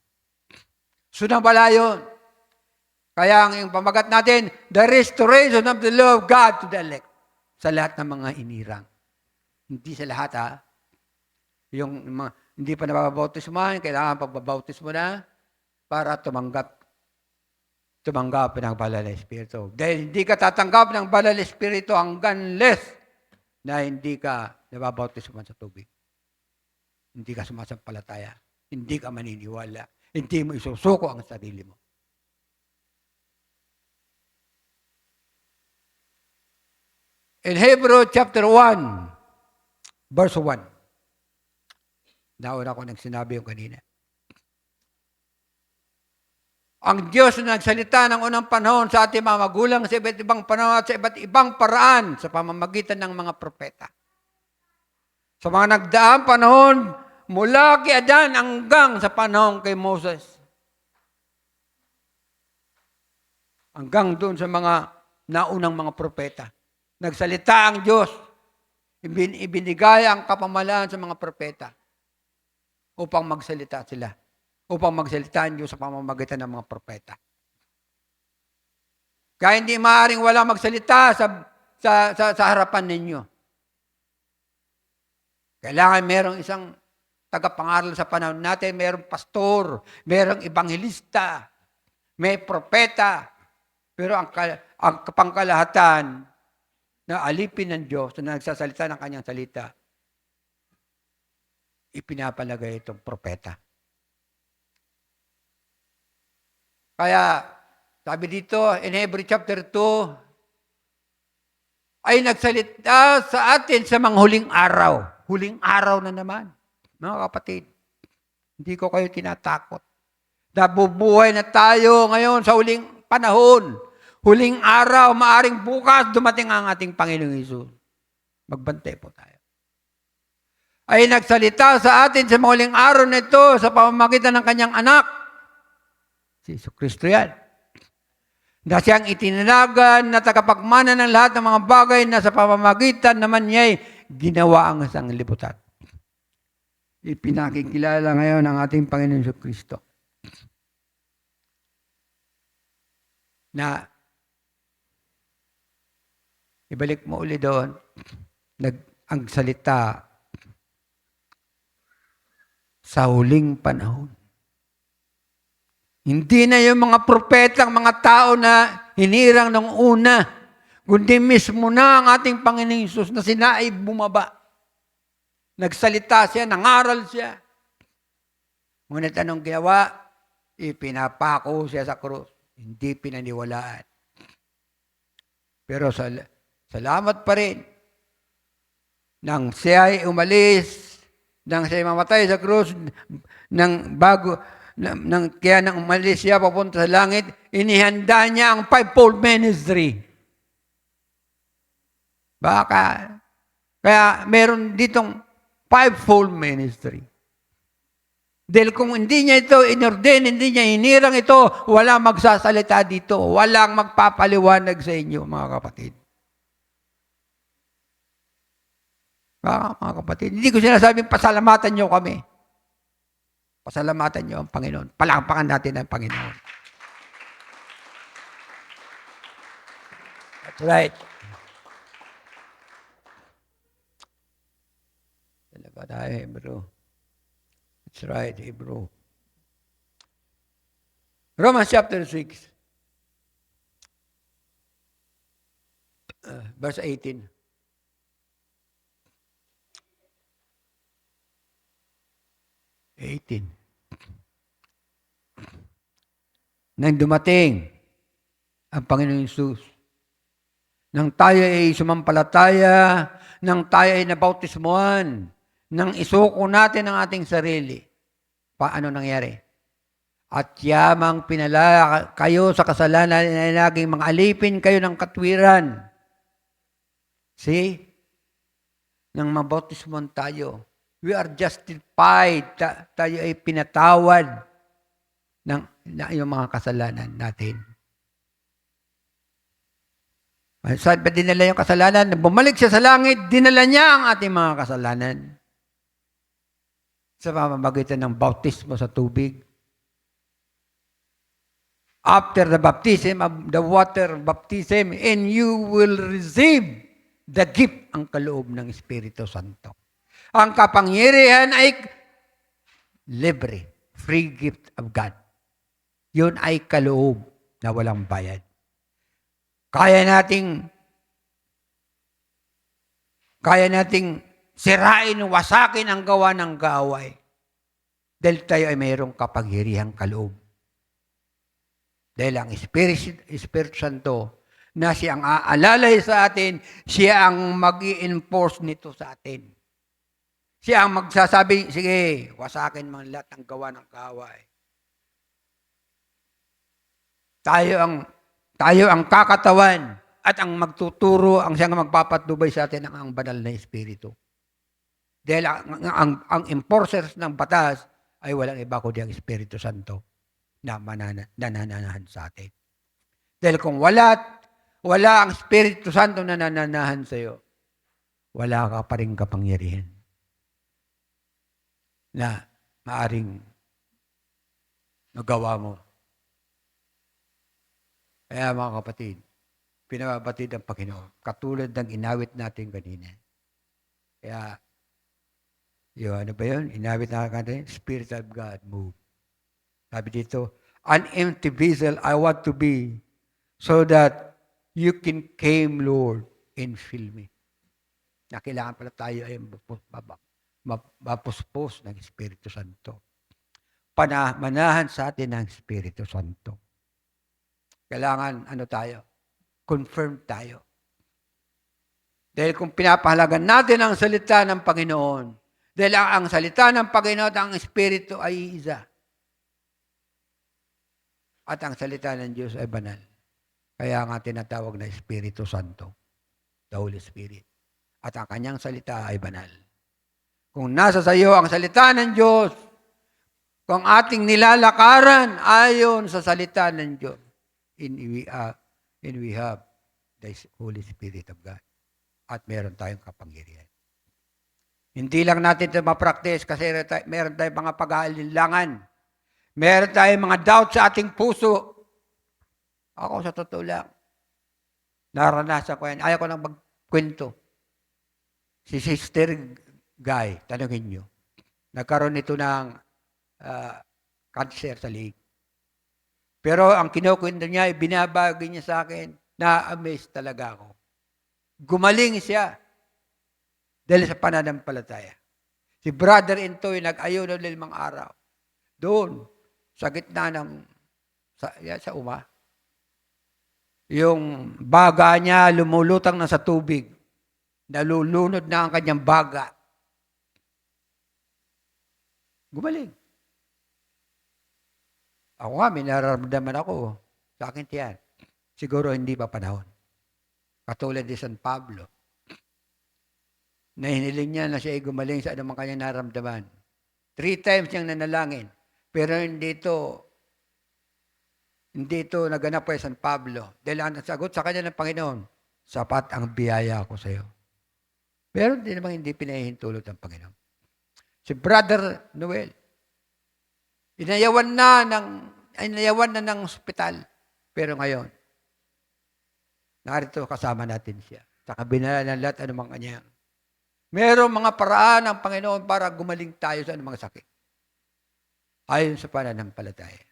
S1: Sunambala yun. Kaya ang pamagat natin, the restoration of the law of God to the elect. Sa lahat ng mga inirang. Hindi sa lahat, hindi pa nababautismo, kailangan pagbabautismo na para tumanggap ng banal na Espiritu. Dahil hindi ka tatanggap ng banal na Espiritu hanggang less na hindi ka nababautismo sa tubig. Hindi ka sumasampalataya. Hindi ka maniniwala. Hindi mo isusuko ang sarili mo. In Hebrew chapter 1, verse 1. Nauna ko nang sinabi yung kanina. Ang Diyos na nagsalita ng unang panahon sa ating mga magulang sa iba't ibang panahon at sa iba't ibang paraan sa pamamagitan ng mga propeta. Sa mga nagdaang panahon, mula kay Adan hanggang sa panahon kay Moses. Hanggang doon sa mga naunang mga propeta. Nagsalita ang Diyos. Ibinigay ang kapamahalaan sa mga propeta upang magsalita sila. Upang magsalita ang Diyos sa pamamagitan ng mga propeta. Kaya hindi maaaring wala magsalita sa harapan ninyo. Kailangan merong isang tagapangaral sa panahon natin, merong pastor, merong ebanghelista, may propeta. Pero ang kapangkalahatan na alipin ng Diyos na nagsasalita ng kanyang salita, ipinapalagay itong propeta. Kaya, sabi dito, in Hebrew chapter 2, ay nagsalita sa atin sa mga huling araw. Huling araw na naman. Mga kapatid, hindi ko kayo tinatakot. Nabubuhay na tayo ngayon sa huling panahon. Huling araw, maaring bukas, dumating ang ating Panginoong Hesus. Magbantay po tayo. Ay nagsalita sa atin sa mga huling araw na ito sa pamamagitan ng kanyang anak. Si Jesucristo yan. Na siyang itinalagan na tagapagmana ng lahat ng mga bagay na sa pamamagitan naman niya'y ginawa ang sanglibutan. Ipinakikilala ngayon ang ating Panginoon Jesucristo. Na ibalik mo uli doon, ang salita sa huling panahon. Hindi na yung mga propeta, mga tao na hinirang ng una, kundi mismo na ang ating Panginoong Hesus na sinaay bumaba. Nagsalita siya, nangaral siya. Ngunit anong ginawa? Ipinapako siya sa krus. Hindi pinaniwalaan. Pero salamat pa rin. Nang siya ay umalis, nang siya ay mamatay sa krus, kaya nang umalis siya papunta sa langit, inihanda niya ang fivefold ministry. Kaya meron ditong fivefold ministry. Dahil kung hindi niya ito inorden, hindi niya hinirang ito, walang magsasalita dito, walang magpapaliwanag sa inyo, mga kapatid. Mga kapatid, hindi ko sinasabing pasalamatan niyo kami. Pasalamatan niyo ang Panginoon. Palakpakan natin ang Panginoon. That's right. Talaga tayo, bro. That's right, bro. Romans chapter 6. Verse 18. Nang dumating ang Panginoon Yesus, nang tayo ay sumampalataya, nang tayo ay nabautismuhan, nang isuko natin ang ating sarili, paano nangyari? At yamang pinala kayo sa kasalanan na naging mga alipin kayo ng katwiran. See? Nang mabautismuhan tayo, we are justified. Tayo ay pinatawad ng yung mga kasalanan natin. Saan ba dinala yung kasalanan? Bumalik siya sa langit, dinala niya ang ating mga kasalanan. Sa pamamagitan ng bautismo sa tubig. After the baptism of the water baptism, and you will receive the gift, ang kaloob ng Espiritu Santo. Ang kapangyarihan ay libre, free gift of God. Yun ay kaloob na walang bayad. Kaya nating sirain, wasakin ang gawa ng kaaway. Dahil tayo ay mayroong kapangyarihang kaloob. Dahil ang Espiritu Santo na siyang aalalay sa atin, siya ang mag-i-enforce nito sa atin. Siya ang magsasabi, sige, wasakin man lahat ng gawa ng kaaway. Tayo ang kakatawan at ang magtuturo, ang siyang magpapatnubay sa atin ang banal na Espiritu. Dahil ang enforcers ng batas ay walang iba kundi ang Espiritu Santo na nananahan sa atin. Dahil kung wala ang Espiritu Santo na nananahan sa iyo, wala ka pa rin kapangyarihan na maaring magawa mo. Kaya mga kapatid, pinababatid ang Panginoon. Katulad ng inawit natin kanina. Kaya, ano ba yun? Inawit natin, Spirit of God, move. Sabi dito, an empty vessel I want to be so that you can come, Lord, and fill me. Na kailangan pala tayo ay mapuspos ng Espiritu Santo. Manahan sa atin ng Espiritu Santo. Kailangan, confirm tayo. Dahil kung pinapahalagan natin ang salita ng Panginoon, dahil ang salita ng Panginoon, ang Espiritu ay isa. At ang salita ng Diyos ay banal. Kaya nga tinatawag na Espiritu Santo, the Holy Spirit. At ang kanyang salita ay banal. Kung nasa sa iyo ang salita ng Diyos, kung ating nilalakaran ayon sa salita ng Diyos, and we have the Holy Spirit of God. At meron tayong kapangyarihan. Hindi lang natin ito ma-practice kasi meron tayong mga pag-aalinlangan. Meron tayong mga doubt sa ating puso. Ako sa totoo lang, naranasan ko yan. Ayaw ko nang magkwento. Si Sister Guy, tanungin nyo, nagkaroon ito ng cancer sa leg. Pero ang kinukwento niya, binabagi niya sa akin, na-amaze talaga ako. Gumaling siya dahil sa pananampalataya. Si Brother Intoy nag-ayaw na 5 araw. Doon, sa gitna ng, sa uma. Yung baga niya lumulutang na sa tubig. Nalulunod na ang kanyang baga. Gumaling. Ako nga, may nararamdaman ako. Sa akin tiyan. Siguro hindi pa panahon. Katulad ni San Pablo. Na hiniling niya na siya ay gumaling sa anumang kanyang naramdaman. 3 times niyang nanalangin. Pero hindi ito naganap kay San Pablo. Dahil ang sagot sa kanya ng Panginoon, sapat ang biyaya ko sa iyo. Meron din namang hindi pinahihintulot ng Panginoon. Si Brother Noel, inayawan na ng ospital. Pero ngayon, narito kasama natin siya. Sa kabila ng lahat, anumang kanyang. Merong mga paraan ng Panginoon para gumaling tayo sa anumang sakit. Ayon sa pananampalataya.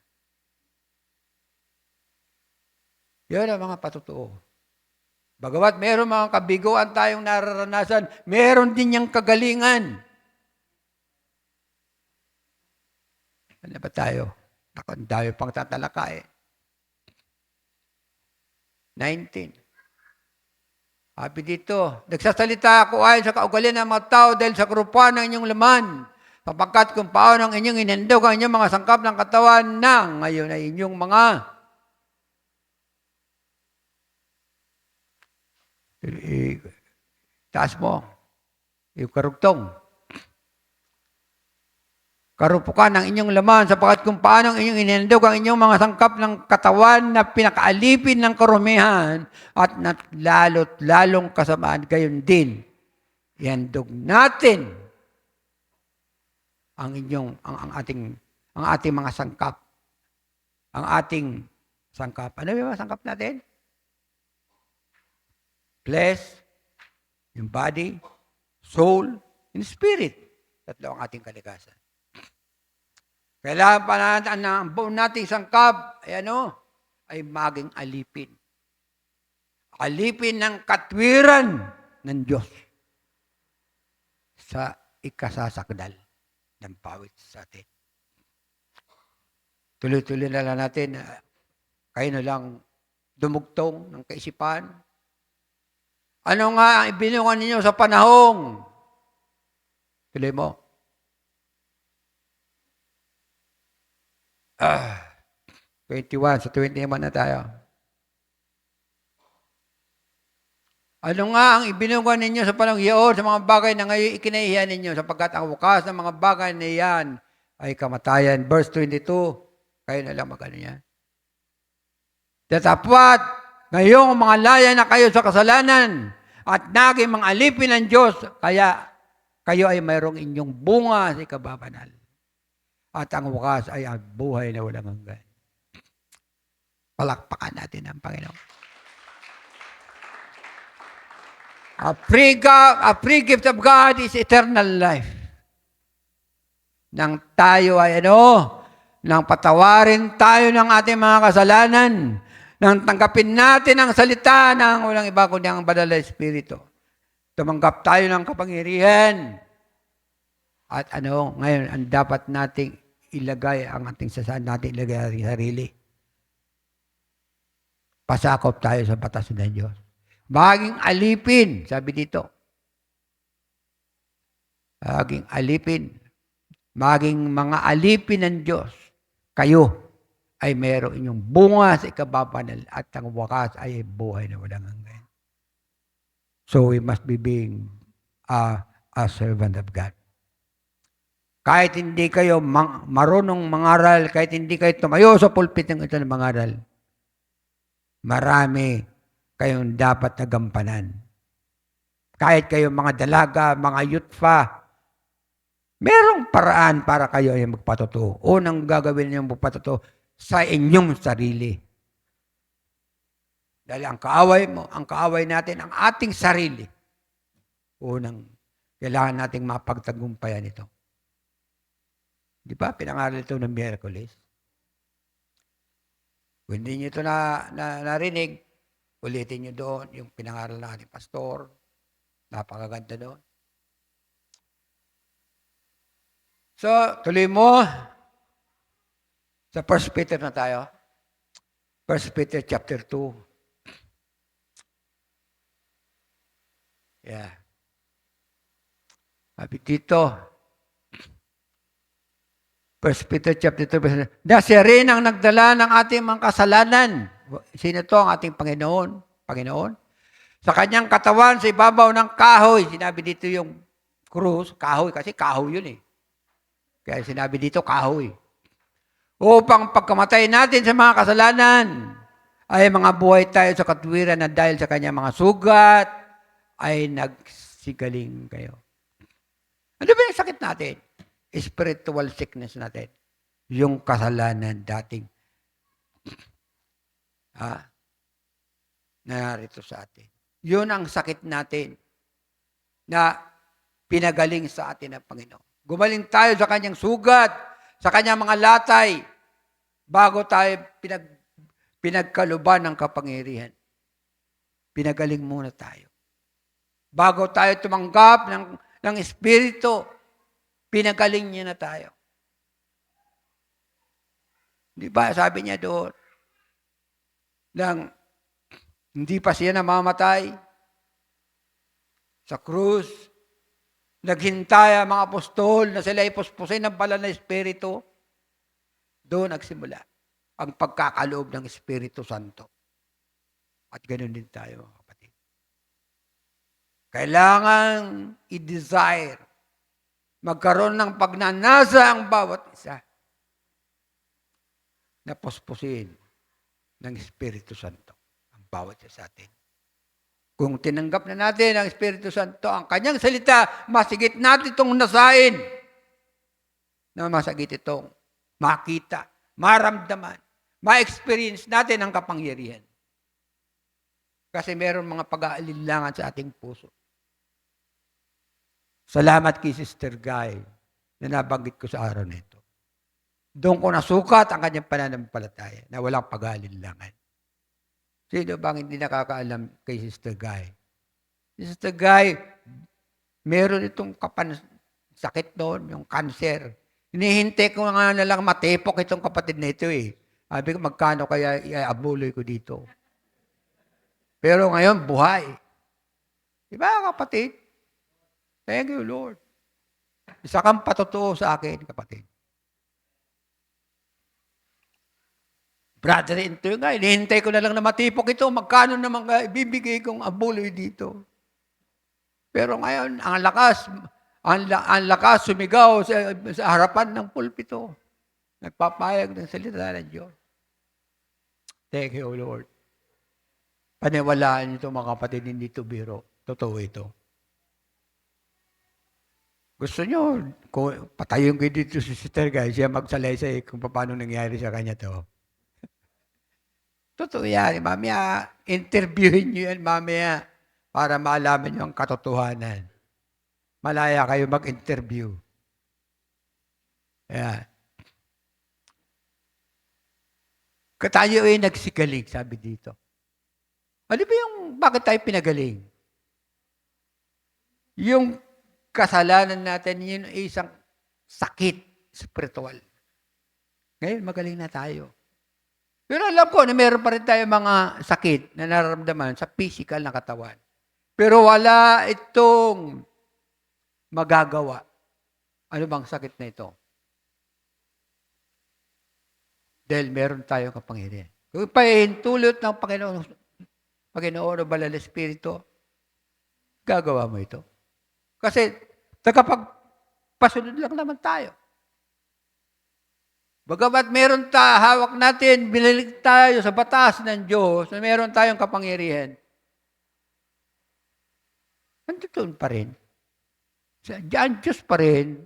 S1: Yan ang mga patotoo. Bagamat meron mga kabiguan tayong nararanasan, meron din niyang kagalingan. Ano ba tayo? Ang dami pang tatalakay. 19. Sabi dito, nagsasalita ako ayon sa kaugalian ng mga tao dahil sa karupuan ng inyong laman, sapagkat kung paano ang inyong inandog ang inyong mga sangkap ng katawan na ngayon ay inyong mga taas mo, yung karugtong. Karupukan ng inyong laman, sapagkat kung paano ang inyong inandog ang inyong mga sangkap ng katawan na pinakaalipin ng karumihan at lalong kasamaan, gayon din. Iandog natin ang ating mga sangkap. Ang ating sangkap. Ano yung mga sangkap natin? Flesh, yung body, soul, and spirit. Tatlo ang ating kalikasan. Kailangan pa natin ang buong nating sangkap ay maging alipin. Alipin ng katwiran ng Diyos sa ikasasakdal ng pawit sa atin. Tuloy-tuloy na lang natin, kayo na lang dumugtong ng kaisipan. Ano nga ang ibinungan ninyo sa panahong? Tuloy mo. 21, sa 21 na tayo. Ano nga ang ibinungan ninyo sa panahong iyon sa mga bagay na ngayon ikinahihiyan ninyo sapagkat ang wakas ng mga bagay na iyan ay kamatayan. Verse 22, kayo na lang mag-ano yan. Tatapwat, ngayong mga laya na kayo sa kasalanan at naging mga alipin ng Diyos, kaya kayo ay mayroong inyong bunga sa ikababanal. At ang wakas ay ang buhay na walang hanggan. Palakpakan natin ang Panginoon. A free gift of God is eternal life. Nang tayo ay nang patawarin tayo ng ating mga kasalanan, nang tanggapin natin ang salita ng walang iba kundi ang Banal na Espiritu. Tumanggap tayo ng kapangyarihan. At ngayon, ang dapat nating ilagay ang ating sasaan natin, ilagay ang ating sarili. Pasakop tayo sa batas ng Diyos. Maging alipin, sabi dito. Maging alipin. Maging mga alipin ng Diyos. Kayo ay mayroong inyong bunga sa ikababanal at ang wakas ay buhay na walang hanggan. So we must be being a servant of God. Kahit hindi kayo marunong mangaral, kahit hindi kayo tumayo sa pulpit ng ito ng mangaral, marami kayong dapat nagampanan. Kahit kayo mga dalaga, mga youth pa, merong paraan para kayo ay magpatotoo. Unang gagawin niyo magpatotoo sa inyong sarili. Dahil ang kaaway natin, ang ating sarili. Unang, kailangan nating mapagtagumpayan ito. Di ba? Pinangaral ito ng Miyerkules. Kung hindi nyo ito narinig, ulitin nyo doon yung pinangaral na ating pastor. Napakaganda doon. So, tuloy mo. Sa 1 Peter na tayo. 1 Peter chapter 2. Yeah. Sabi dito, 1 Peter chapter 2, na siya rin ang nagdala ng ating mga kasalanan. Sino to? Ang ating Panginoon. Sa kanyang katawan, sa ibabaw ng kahoy. Sinabi dito yung krus, kahoy, kasi kahoy yun eh. Kaya sinabi dito, kahoy. Upang pagkamatay natin sa mga kasalanan, ay mga buhay tayo sa katwiran na dahil sa kanyang mga sugat, ay nagsigaling kayo. Ano ba yung sakit natin? Spiritual sickness natin. Yung kasalanan dating narito sa atin. Yun ang sakit natin na pinagaling sa atin ng Panginoon. Gumaling tayo sa kanyang sugat, sa kanyang mga latay, bago tayo pinagkaluban ng kapangyarihan. Pinagaling muna tayo. Bago tayo tumanggap ng Espiritu, pinagaling niya na tayo. Di ba? Sabi niya doon, hindi pa siya namamatay sa krus, naghintay ang mga apostol na sila ipuspusin ng banal na Espiritu, doon nagsimula ang pagkakaloob ng Espiritu Santo. At ganoon din tayo, mga kapatid. Kailangan i-desire, magkaroon ng pagnanasa ang bawat isa na puspusin ng Espiritu Santo ang bawat isa sa atin. Kung tinanggap na natin ang Espiritu Santo, ang kanyang salita, masigit natin itong nasain na masagit itong makita, maramdaman, ma-experience natin ang kapangyarihan. Kasi meron mga pag-aalinlangan sa ating puso. Salamat kay Sister Guy na nabanggit ko sa araw na ito. Doon ko nasukat ang kanyang pananampalataya na walang pag-aalinlangan. Sino bang hindi nakakaalam kay Sister Guy? Sister Guy, meron itong sakit noon, yung cancer. Hinihintay ko nga na lang matipok itong kapatid na ito eh. Sabi ko, magkano kaya iabuloy ko dito? Pero ngayon, buhay. Diba, kapatid? Thank you, Lord. Isa kang patotoo sa akin, kapatid. Brother, ito nga, hinihintay ko na lang na matipok ito. Magkano naman ibibigay kong abuloy dito? Pero ngayon, ang lakas sumigaw sa harapan ng pulpito. Nagpapayag ng salita ng Diyos. Thank you, Lord. Paniwalaan nito, mga kapatid, hindi ito biro. Totoo ito. Gusto nyo, patayin ko dito si Sister Guy, siya magsalaysay kung paano nangyari sa kanya to. Totoo yan. Mamaya, interviewin nyo yan mamaya para maalaman nyo ang katotohanan. Malaya kayo mag-interview. Ayan. Tayo ay nagsigaling, sabi dito. Ano ba yung bakit tayo pinagaling? Yung kasalanan natin, yun ay isang sakit spiritual. Ngayon, magaling na tayo. Pero alam ko na meron pa rin tayo mga sakit na nararamdaman sa physical na katawan. Pero wala itong magagawa. Ano bang sakit na ito? Dahil meron tayong kapangyarihan. Kung pahintulot ng Panginoon o Banal na Espiritu, gagawa mo ito. Kasi tagapagpasunod lang naman tayo. Bagamat meron hawak natin, binalik tayo sa batas ng Diyos, na meron tayong kapangyarihan, nandito pa rin. Diyan Diyos pa rin.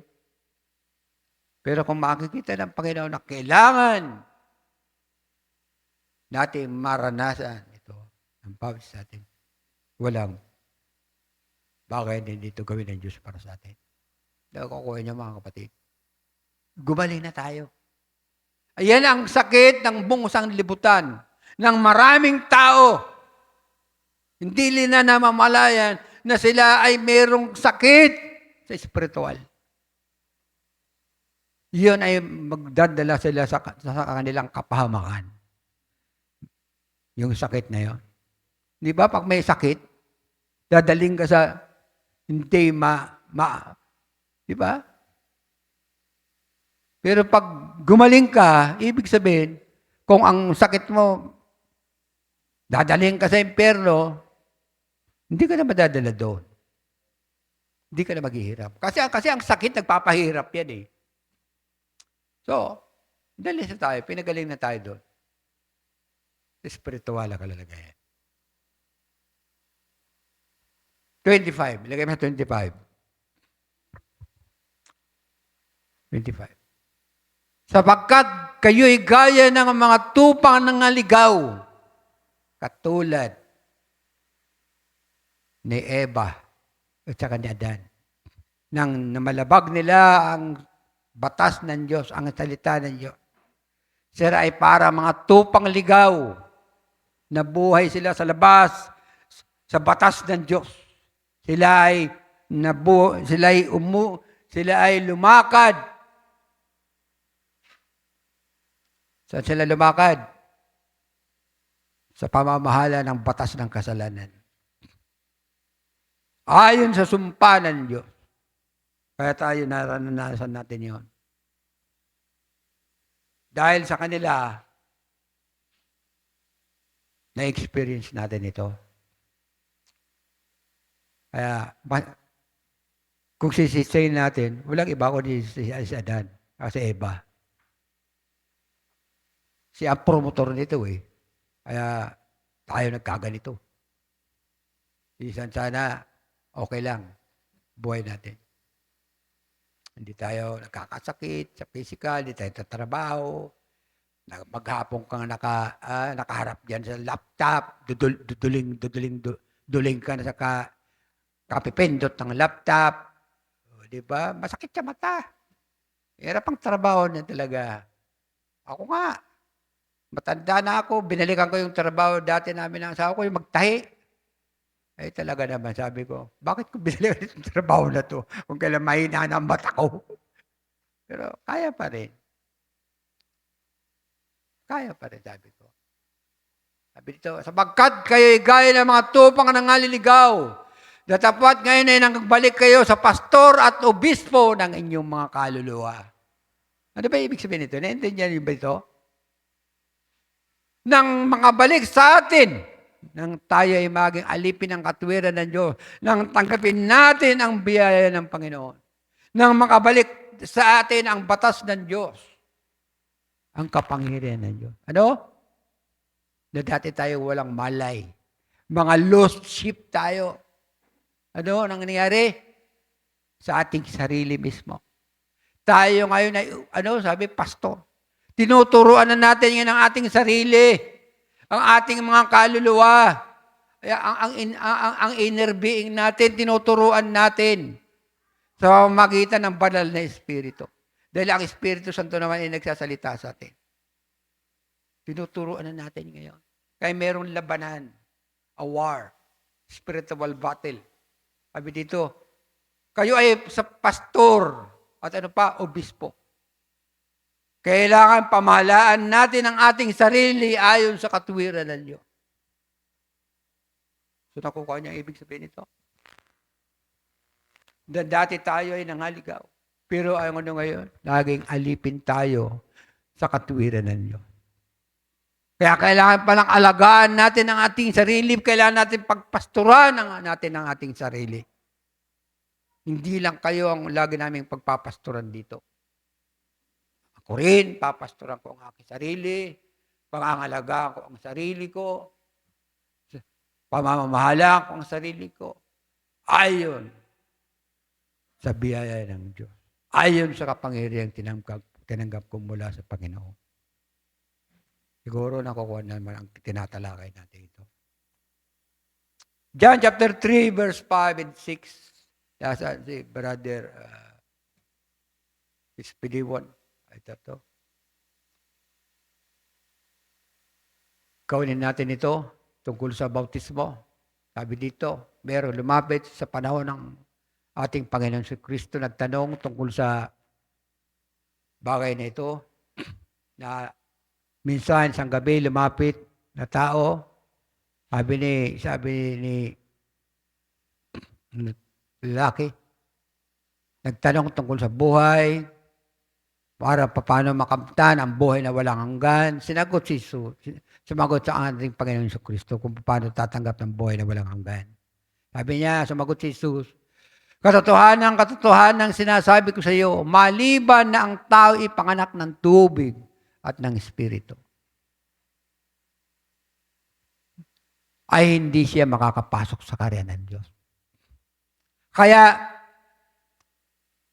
S1: Pero kung makikita ng Panginoon na kailangan natin maranasan ito, ang bawat sa atin, walang bagay na dito gawin ng Diyos para sa atin. Nakukuha niyo, mga kapatid. Gumaling na tayo. Ayan ang sakit ng buong sanglibutan ng maraming tao. Hindi nila namamalayan na sila ay merong sakit sa espiritual. Iyon ay magdadala sila sa kanilang kapahamakan. Yung sakit na yon. Di ba pag may sakit, dadaling ka sa hindi di ba? Pero pag gumaling ka, ibig sabihin, kung ang sakit mo, dadaling ka sa impyerno, hindi ka na madadala doon. Hindi ka na maghihirap. Kasi ang sakit, nagpapahirap yan eh. So, dali sa tayo, pinagaling na tayo doon. Espiritual ang kalalagayan. 25. Ilagay mo 25. 25. Sapagkat kayo'y gaya ng mga tupang nangaligaw, katulad ni Eva at saka ni Adan. Nang namalabag nila ang batas ng Diyos, ang salita ng Diyos. Sila ay para mga tupang ligaw, nabuhay sila sa labas, sa batas ng Diyos. Sila ay lumakad. Saan sila lumakad? Sa pamamahala ng batas ng kasalanan. Ayon sa sumpa ng Diyos. Kaya tayo naranasan natin yon. Dahil sa kanila, na-experience natin ito. Kaya, kung sisitayin natin, walang iba kundi si Adan, kasi Eva. Siya ang promotor nito eh. Kaya, tayo nagkaganito. Isan sana, okay lang, buhay natin. Hindi tayo nakakasakit sa physical, hindi tayo tatrabaho. Maghapon kang nakaharap dyan sa laptop, duling ka na sa kapipindot ng laptop. O, diba? Masakit sa mata. Hirap ang trabaho niya talaga. Ako nga, matanda na ako, binalikan ko yung trabaho dati namin ng asawa ko, yung magtahi. Eh talaga naman, sabi ko, bakit ko binalikan itong trabaho na to kung kailan mahina na ang mata ko? Pero kaya pa rin. Kaya pa rin, sabi ko. Sabi dito, sapagkat kayo'y gaya ng mga tupang nangaliligaw, datapat ngayon ay nagbalik kayo sa pastor at obispo ng inyong mga kaluluwa. Ano ba ibig sabihin nito? Naintindihan niyo ba ito? Nang makabalik sa atin, nang tayo ay maging alipin ng katwiran ng Diyos, nang tanggapin natin ang biyaya ng Panginoon, nang makabalik sa atin ang batas ng Diyos, ang kapangyarihan ng Diyos. Ano? Na dati tayo walang malay. Mga lost sheep tayo. Ano ang nangyari? Sa ating sarili mismo. Tayo ngayon ay, sabi, pastor. Tinuturuan na natin yan ang ating sarili. Ang ating mga kaluluwa, ang inner being natin, tinuturuan natin sa pamamagitan ng banal na Espiritu. Dahil ang Espiritu Santo naman ay nagsasalita sa atin. Tinuturuan na natin ngayon. Kaya mayroong labanan, a war, spiritual battle. Sabi dito, kayo ay sa pastor at obispo. Kailangan pamahalaan natin ang ating sarili ayon sa katwiran ng Diyos. So nakukuha niya ibig sabihin nito. Dati tayo ay nangaligaw. Pero ngayon, naging alipin tayo sa katwiran ng Diyos. Kaya kailangan palang alagaan natin ang ating sarili. Kailangan natin pagpasturan natin ang ating sarili. Hindi lang kayo ang lagi naming pagpapasturan dito. Ako rin, papastoran ko ang aking sarili, pangangalagaan ko ang sarili ko, pamamahala ko ang sarili ko, ayon sa biyaya ng Diyos. Ayon sa kapangyarihang tinanggap ko mula sa Panginoon. Siguro nakukuha naman ang tinatalakay natin ito. John chapter 3, verse 5 and 6. Nasa si Brother SPD1. Ito. Kaunin natin ito tungkol sa bautismo. Sabi dito, meron lumapit sa panahon ng ating Panginoon si Kristo, nagtanong tungkol sa bagay na ito, na minsan isang gabi lumapit na tao, sabi ni lalaki, nagtanong tungkol sa buhay, para paano makamtan ang buhay na walang hanggan. Sumagot sa ating Panginoon sa Kristo kung paano tatanggap ng buhay na walang hanggan. Sabi niya, sumagot si Jesus, katotohanan sinasabi ko sa iyo, maliban na ang tao ipanganak ng tubig at ng Espiritu, ay hindi siya makakapasok sa karya ng Diyos. Kaya,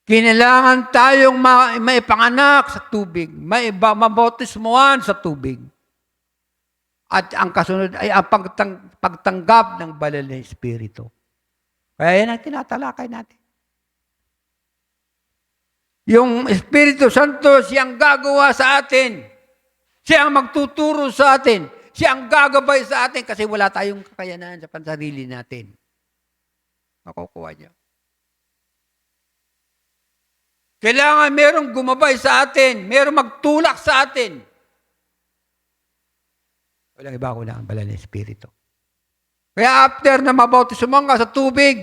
S1: kinailangan tayong maipanganak sa tubig, mabautismuhan sa tubig. At ang kasunod ay ang pagtanggap ng banal na Espiritu. Kaya yan ang tinatalakay natin. Yung Espiritu Santo, siyang gagawa sa atin. Siyang magtuturo sa atin. Siyang gagabay sa atin kasi wala tayong kakayanan sa pansarili natin. Makukuha niyo. Kailangan merong gumabay sa atin. Merong magtulak sa atin. Walang iba ko lang ang banal na Espiritu. Kaya after na mabautismuhan ka sa tubig,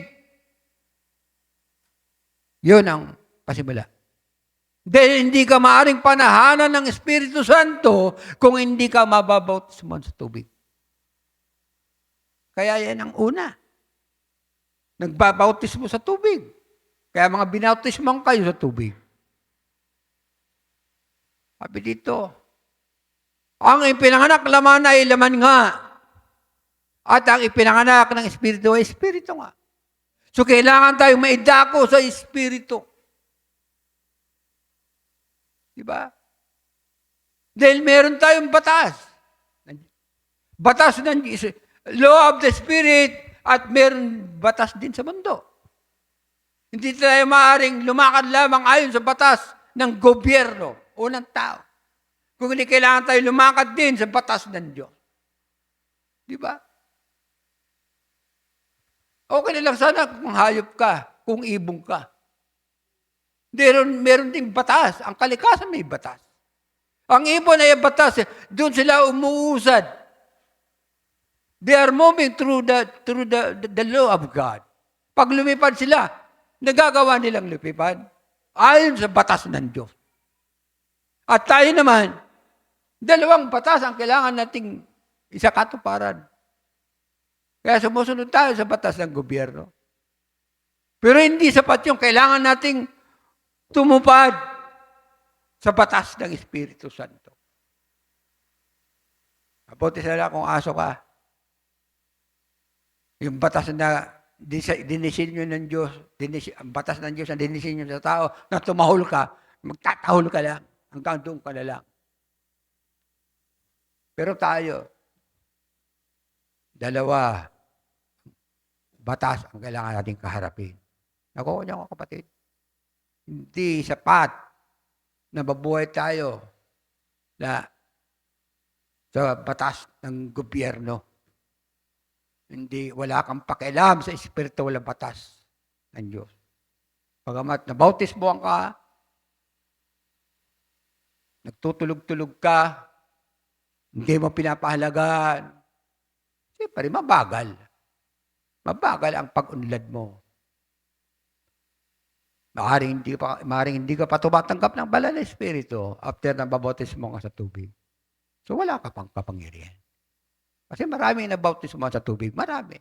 S1: yun ang pasimula. Dahil hindi ka maaring panahanan ng Espiritu Santo kung hindi ka mababautismuhan sa tubig. Kaya yan ang una. Nagbabautismo sa tubig. Kaya mga binautismuhan kayo sa tubig. Sabi dito, ang ipinanganak laman ay laman nga. At ang ipinanganak ng Espiritu ay Espiritu nga. So kailangan tayong maidako sa Espiritu. Diba? Dahil meron tayong batas. Batas ng law of the Spirit at meron batas din sa mundo. Hindi tayo maaaring lumakad lamang ayon sa batas ng gobyerno o ng tao. Kung hindi kailangan tayo lumakad din sa batas ng Diyos. Diba? Okay na lang sana kung hayop ka, kung ibong ka. Meron ding batas. Ang kalikasan may batas. Ang ibon ay batas. Doon sila umuusad. They are moving through the law of God. Pag lumipad sila, nagagawa nilang lumipad ayon sa batas ng Diyos. At tayo naman, dalawang batas ang kailangan nating isakatuparan. Kaya sumusunod tayo sa batas ng gobyerno. Pero hindi sapat yung kailangan nating tumupad sa batas ng Espiritu Santo. Mabuti sana kung aso ka. Yung batas na dinisinyo ng Diyos, ang batas ng Diyos na dinisinyo sa tao, na tumahol ka, magtatahol ka lang, hanggang doon ka na lang. Pero tayo, dalawa, batas ang kailangan natin kaharapin. Nakuha niyo ako, kapatid. Hindi sapat na mabuhay tayo na sa batas ng gobyerno. Hindi, wala kang pakialam sa espiritual na batas ng Diyos. Pagamat nabautismuhan ka, nagtutulog-tulog ka, hindi mo pinapahalagaan, siyempre mabagal. Mabagal ang pag-unlad mo. Maaaring hindi ka pa tumatanggap ng banal na Espiritu after na babautismo ka sa tubig. So wala ka pang kapangyarihan. Kasi marami na bautismo sa tubig. Marami.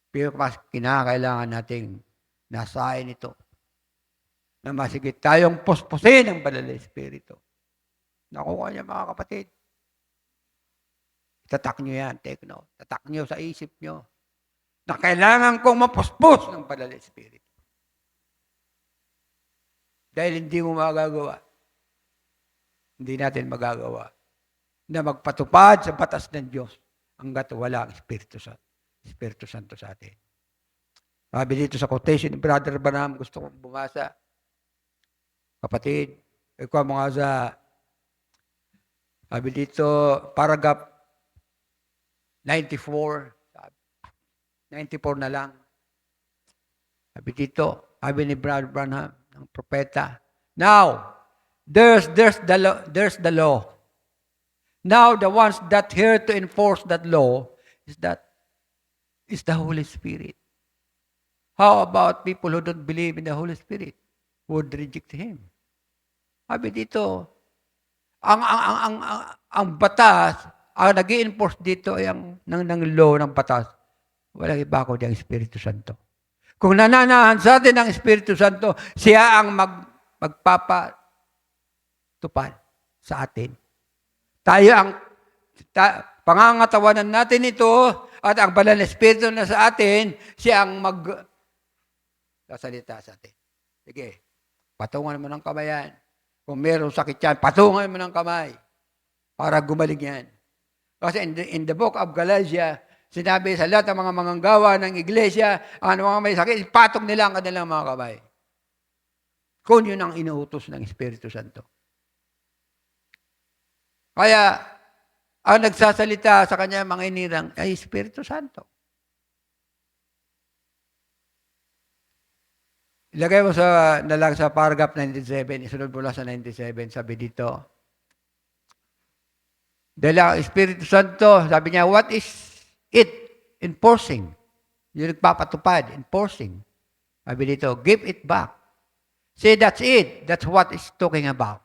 S1: Pero mas kinakailangan nating nasain ito. Na masigit tayong puspusin ang banal na Espiritu. Nakuha niya mga kapatid. Tatak nyo yan. Take note. Tatak nyo sa isip nyo. Na kailangan kong mapuspos ng banal na Espiritu. Dahil hindi mo magagawa. Hindi natin magagawa na magpatupad sa batas ng Diyos hanggat wala ang Espiritu Santo sa atin. Sabi dito sa quotation ni Brother Branham, gusto kong bumasa. Kapatid, ikaw mga sa, sabi dito, paragraph 94, 94 na lang. Sabi dito, sabi ni Brother Branham, ng propeta, now, there's the law. Now, the ones that here to enforce that law is the Holy Spirit. How about people who don't believe in the Holy Spirit? Would reject Him. Sabi dito, ang batas, ang nag-i-enforce dito ay ng law ng batas. Walang iba kundi ang Espiritu Santo. Kung nananahan sa atin ang Espiritu Santo, siya ang magpapatupad sa atin. Tayo ang pangangatawanan natin ito at ang banal na Espiritu na sa atin, siya ang sasalita sa atin. Sige, patungan mo ng kamay yan. Kung mayroong sakit yan, patungan mo ng kamay para gumaling yan. Kasi in the book of Galatia, sinabi sa lahat ng mga manggagawa ng iglesia, ang mga may sakit, patong nila ang kanilang mga kamay. Kung yun ang inuutos ng Espiritu Santo. Kaya, ang nagsasalita sa kanya mga inirang ay Espiritu Santo. Ilagay mo nalang sa paragraph 97, isunod mo lang sa 97, sabi dito, dahil ang Espiritu Santo, sabi niya, what is it? Enforcing. Yung nagpapatupad, enforcing. Sabi dito, give it back. Say, that's it. That's what it's talking about.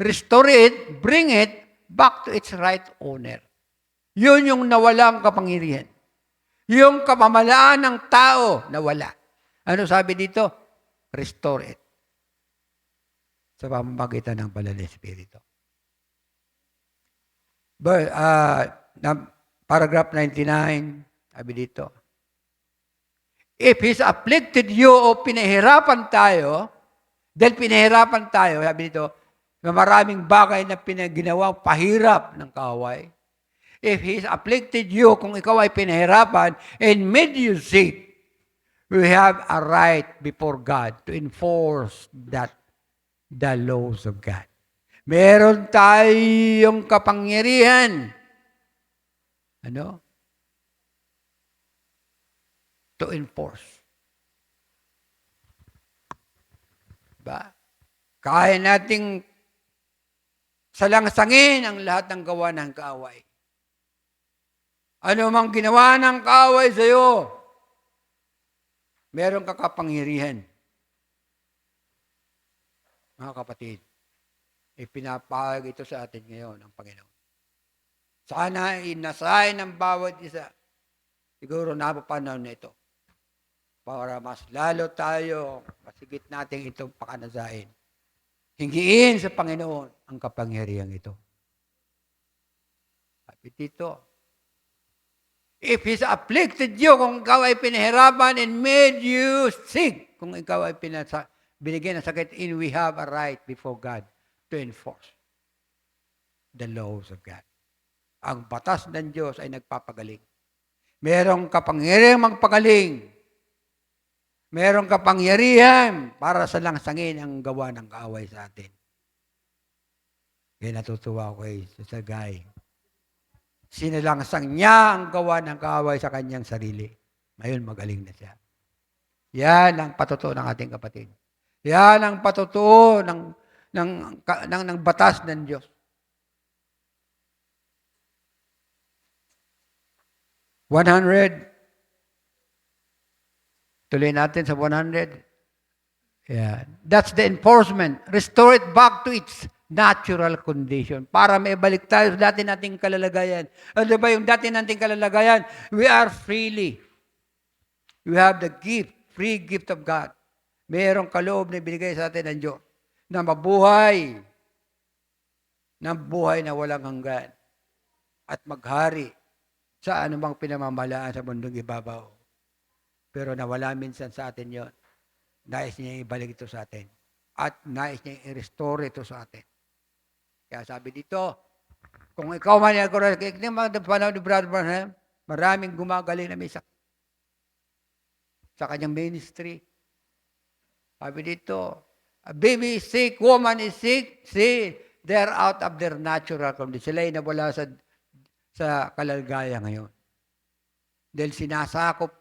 S1: Restore it, bring it back to its right owner. Yun yung nawalang kapangyarihan. Yung kapamalaan ng tao nawala. Ano sabi dito? Restore it. Sa pamamagitan ng banal na Espiritu. Paragraph 99, sabi dito, if He's afflicted you o pinahirapan tayo, dahil pinahirapan tayo, sabi dito, na maraming bagay na ginawang pahirap ng kaaway, if He's afflicted you, kung ikaw ay pinahirapan, and made you sick, we have a right before God to enforce the laws of God. Meron tayong kapangyarihan. Ano? To enforce. Diba? Kaya nating salangsangin ang lahat ng gawa ng kaaway. Ano mang ginawa ng kaaway sa iyo, meron ka kapangyarihan. Mga kapatid, ipinapahag ito sa atin ngayon ng Panginoon. Sana inasahin ng bawat isa. Siguro napapanaw na ito. Para mas lalo tayo, masigit natin itong pakanasahin. Hingiin sa Panginoon ang kapangyarihan ito. Sabi dito, if He's afflicted you, kung ikaw ay pinahirapan and made you sick, kung ikaw ay binigyan ng sakit, and we have a right before God to enforce the laws of God. Ang batas ng Diyos ay nagpapagaling. Merong kapangyarihan magpagaling. Merong kapangyarihan para sa langsangin ang gawa ng kaaway sa atin. Kaya natutuwa ko kay Sagay. Sinalangsang niya ang gawa ng kaaway sa kanyang sarili. Ngayon magaling na siya. Yan ang patutuo ng ating kapatid. Yan ang patutuo ng batas ng Diyos. 100. Tuloy natin sa 100. Yeah. That's the enforcement. Restore it back to its natural condition. Para may balik tayo sa dati nating kalalagayan. Ano ba yung dati nating kalalagayan? We are freely. We have the gift, free gift of God. Mayroong kaloob na binigay sa atin ng Diyos na mabuhay ng buhay na walang hanggan at maghari sa anumang pinamamalaan sa mundong ibabaw. Pero nawala minsan sa atin yon. Nais niya ibalik ito sa atin. At nais niya i-restore ito sa atin. Kaya sabi dito, kung ikaw man yung panahon ni Brother Branham, maraming gumagaling na may sakit sa kanyang ministry. Sabi dito, a baby is sick, woman is sick, see, they're out of their natural condition. Sila ay nawala sa kalalagayan ngayon. Dahil sinakop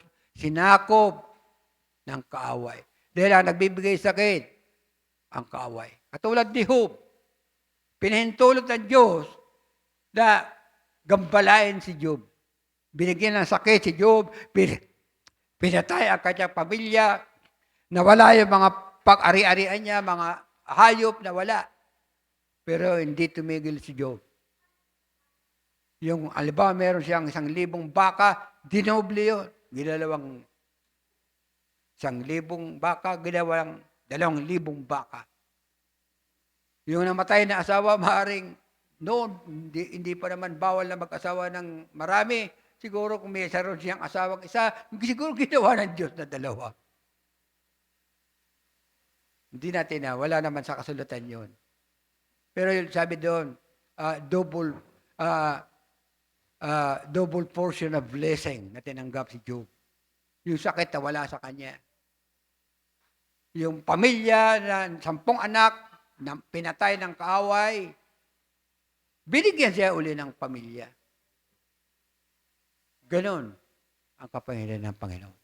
S1: ng kaaway. Dahil ang nagbibigay sakit, ang kaaway. Katulad ni Job, pinahintulot ng Diyos na gambalain si Job. Binigyan ng sakit si Job, pinatay ang kanyang pamilya, nawala yung mga pag-ari-arian niya, mga hayop, nawala. Pero hindi tumigil si Job. Yung, alibawa, meron siyang 1,000 baka, dinoble yun. Ginalawang 1,000 baka, ginawang 2,000 baka. Yung namatay na asawa, maaaring noon, hindi pa naman bawal na mag-asawa ng marami. Siguro kung may saron siyang asawang isa, siguro ginawa ng Diyos na 2. Hindi natin wala naman sa kasulatan yun. Pero yung sabi doon, double double portion of blessing na tinanggap si Job. Yung sakit na wala sa kanya. Yung pamilya na 10 anak na pinatay ng kaaway, binigyan siya uli ng pamilya. Ganon ang kapangyarihan ng Panginoon.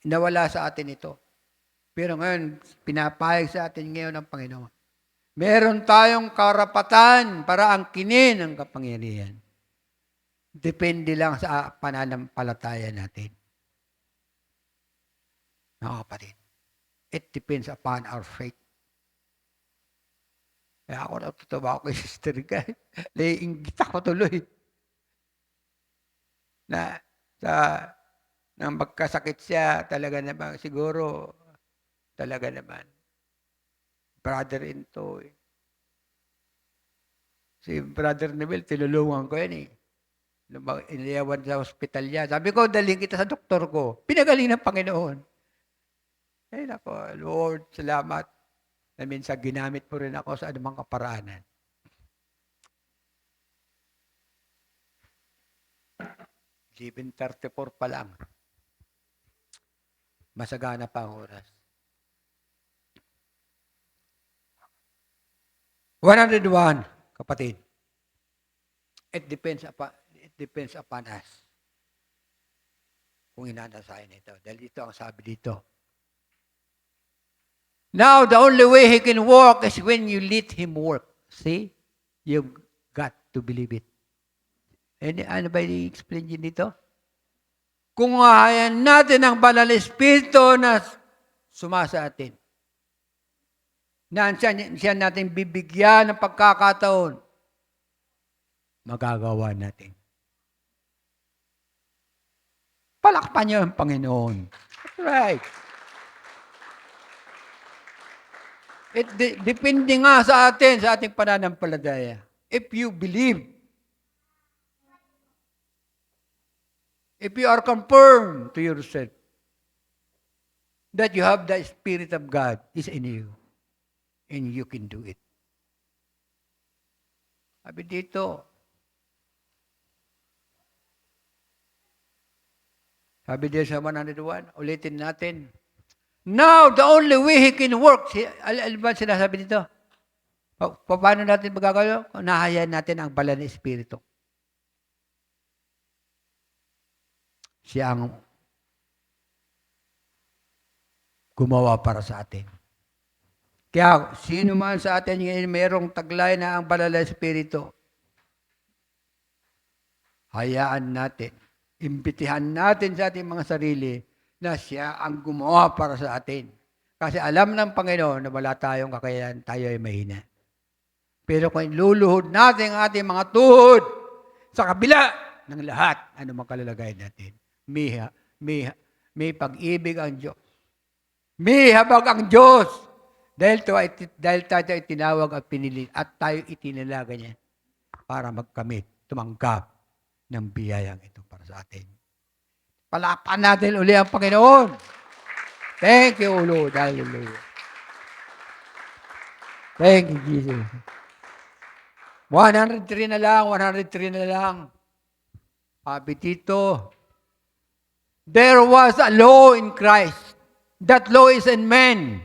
S1: Nawala sa atin ito. Pero ngayon, pinapayag sa atin ngayon ng Panginoon. Meron tayong karapatan para angkinin ang kapangyarihan. Depende lang sa pananampalataya natin. Mga kapatid. It depends upon our faith. Kaya ako natutuwa ako kay Sister Guy. Naiinggit ako tuloy. Nang magkasakit siya, talaga naman, siguro, talaga naman, brother-in-law. Si Brother Neville, tinulungan ko yan eh. Iniyawan sa hospital niya. Sabi ko, daling kita sa doktor ko. Pinagaling ng Panginoon. Ay nako, Lord, salamat. Na minsan ginamit mo rin ako sa anumang kaparaanan. $7:34 pa lang. Masagana pa ang oras. 101, kapatid. It depends upon us. Kung inanasahin ito. Dahil ito ang sabi dito. Now, the only way He can work is when you let Him work. See? You've got to believe it. Ano ba i-explain yun dito? Kung hayan natin ang banal na Espiritu na sumasa atin, na siya natin bibigyan ng pagkakataon, magagawa natin. Palakpan niyo ang Panginoon. That's right. Depende nga sa atin, sa ating pananampalataya. If you believe, if you are confirmed to yourself that you have the Spirit of God is in you, and you can do it. Sabi dito, sa 101, ulitin natin. Now, the only way He can work, ano ba sinasabi dito? Paano natin magagawa? Nahayaan natin ang banal na Espiritu. Siya ang gumawa para sa atin. Kaya, sino man sa atin ngayon mayroong taglay na ang banal na Espiritu, hayaan natin, imbitihan natin sa ating mga sarili na siya ang gumawa para sa atin. Kasi alam ng Panginoon na wala tayong kakayahan, tayo ay mahina. Pero kung luluhod natin ang ating mga tuhod sa kabila ng lahat, ano mang kalalagay natin, may pag-ibig ang Diyos. May habag ang Diyos. Dahil tayo ay tinawag at pinili at tayo itinalaga niya para magkamit, tumanggap ng biyayang ito para sa atin. Palapan natin uli ang Panginoon. Thank you, Lord. Hallelujah. Thank you, Jesus. 103 na lang. Sabi dito, there was a law in Christ. That law is in men.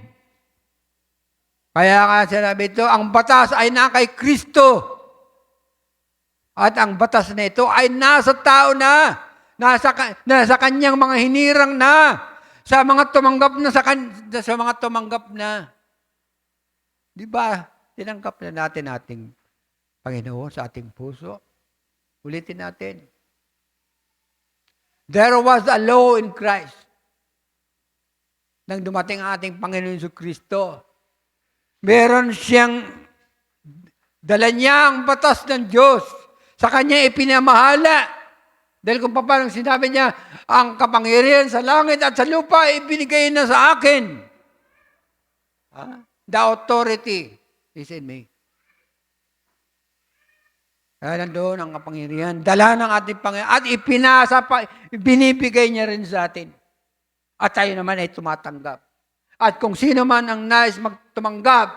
S1: Kaya nga sinabi ito, ang batas ay na kay Kristo. At ang batas na ito ay nasa tao na. Nasa kanyang mga hinirang na. Sa mga tumanggap na. Sa mga tumanggap na. Di ba? Tinanggap na natin ating Panginoon sa ating puso. Ulitin natin. There was a law in Christ. Nang dumating ang ating Panginoon Jesucristo, meron siyang dala niya ang batas ng Diyos. Sa kanya ipinamahala. Dahil kung paano sinabi niya, ang kapangyarihan sa langit at sa lupa ibinigay na sa akin. The authority is in me. Kaya nandoon ang kapangyarihan. Dala ng ating Panginoon. At ipinasa pa, binibigay niya rin sa atin. At tayo naman ay tumatanggap. At kung sino man ang nais magtumanggap,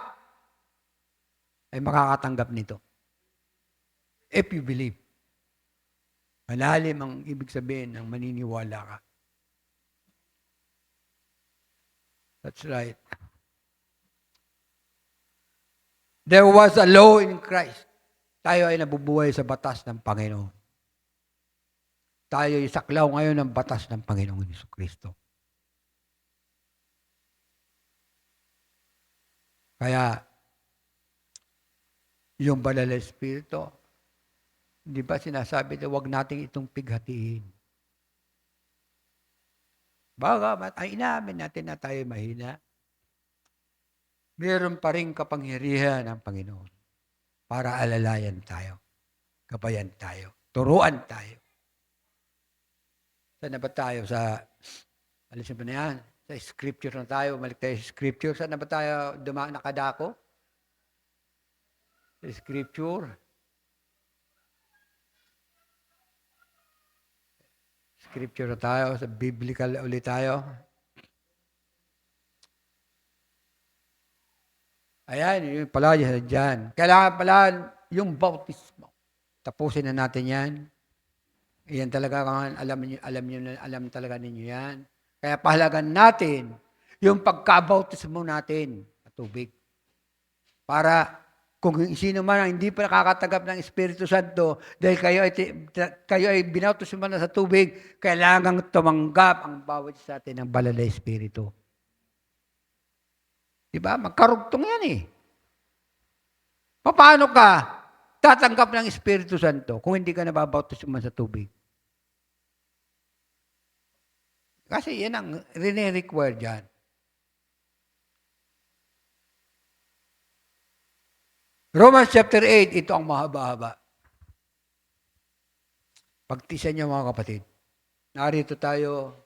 S1: ay makakatanggap nito. If you believe. Malalim ang ibig sabihin ng maniniwala ka. That's right. There was a law in Christ. Tayo ay nabubuhay sa batas ng Panginoon. Tayo ay saklaw ngayon ng batas ng Panginoong Jesucristo. Kaya, yung banal na Espiritu, di ba sinasabi na huwag natin itong pighatiin. Baka ay inamin natin na tayo mahina. Meron pa rin kapangyarihan ng Panginoon para alalayan tayo, gabayan tayo, turuan tayo. Saan na ba tayo? Alisin ba na yan? Sa scripture na tayo, balik tayo sa scripture. Saan na ba tayo nakadako? Sa scripture. Scripture na tayo, sa biblical ulit tayo. Ayan, yun pala dyan. Kailangan pala yung bautismo. Tapusin na natin yan. Yan talaga, alam talaga ninyo yan. Kaya pahalagan natin yung pagkabautismo natin sa tubig. Para kung sino man ang hindi pa nakakatanggap ng Espiritu Santo, dahil kayo ay binautismo na sa tubig, kailangang tumanggap ang bawat sa atin ng banal na Espiritu. Diba? Magkarugtong yan eh. Paano ka tatanggap ng Espiritu Santo kung hindi ka nababautismo sa tubig? Kasi yan ang rene-require dyan. Romans chapter 8, ito ang mahaba-haba. Pagtisan niyo mga kapatid. Narito tayo.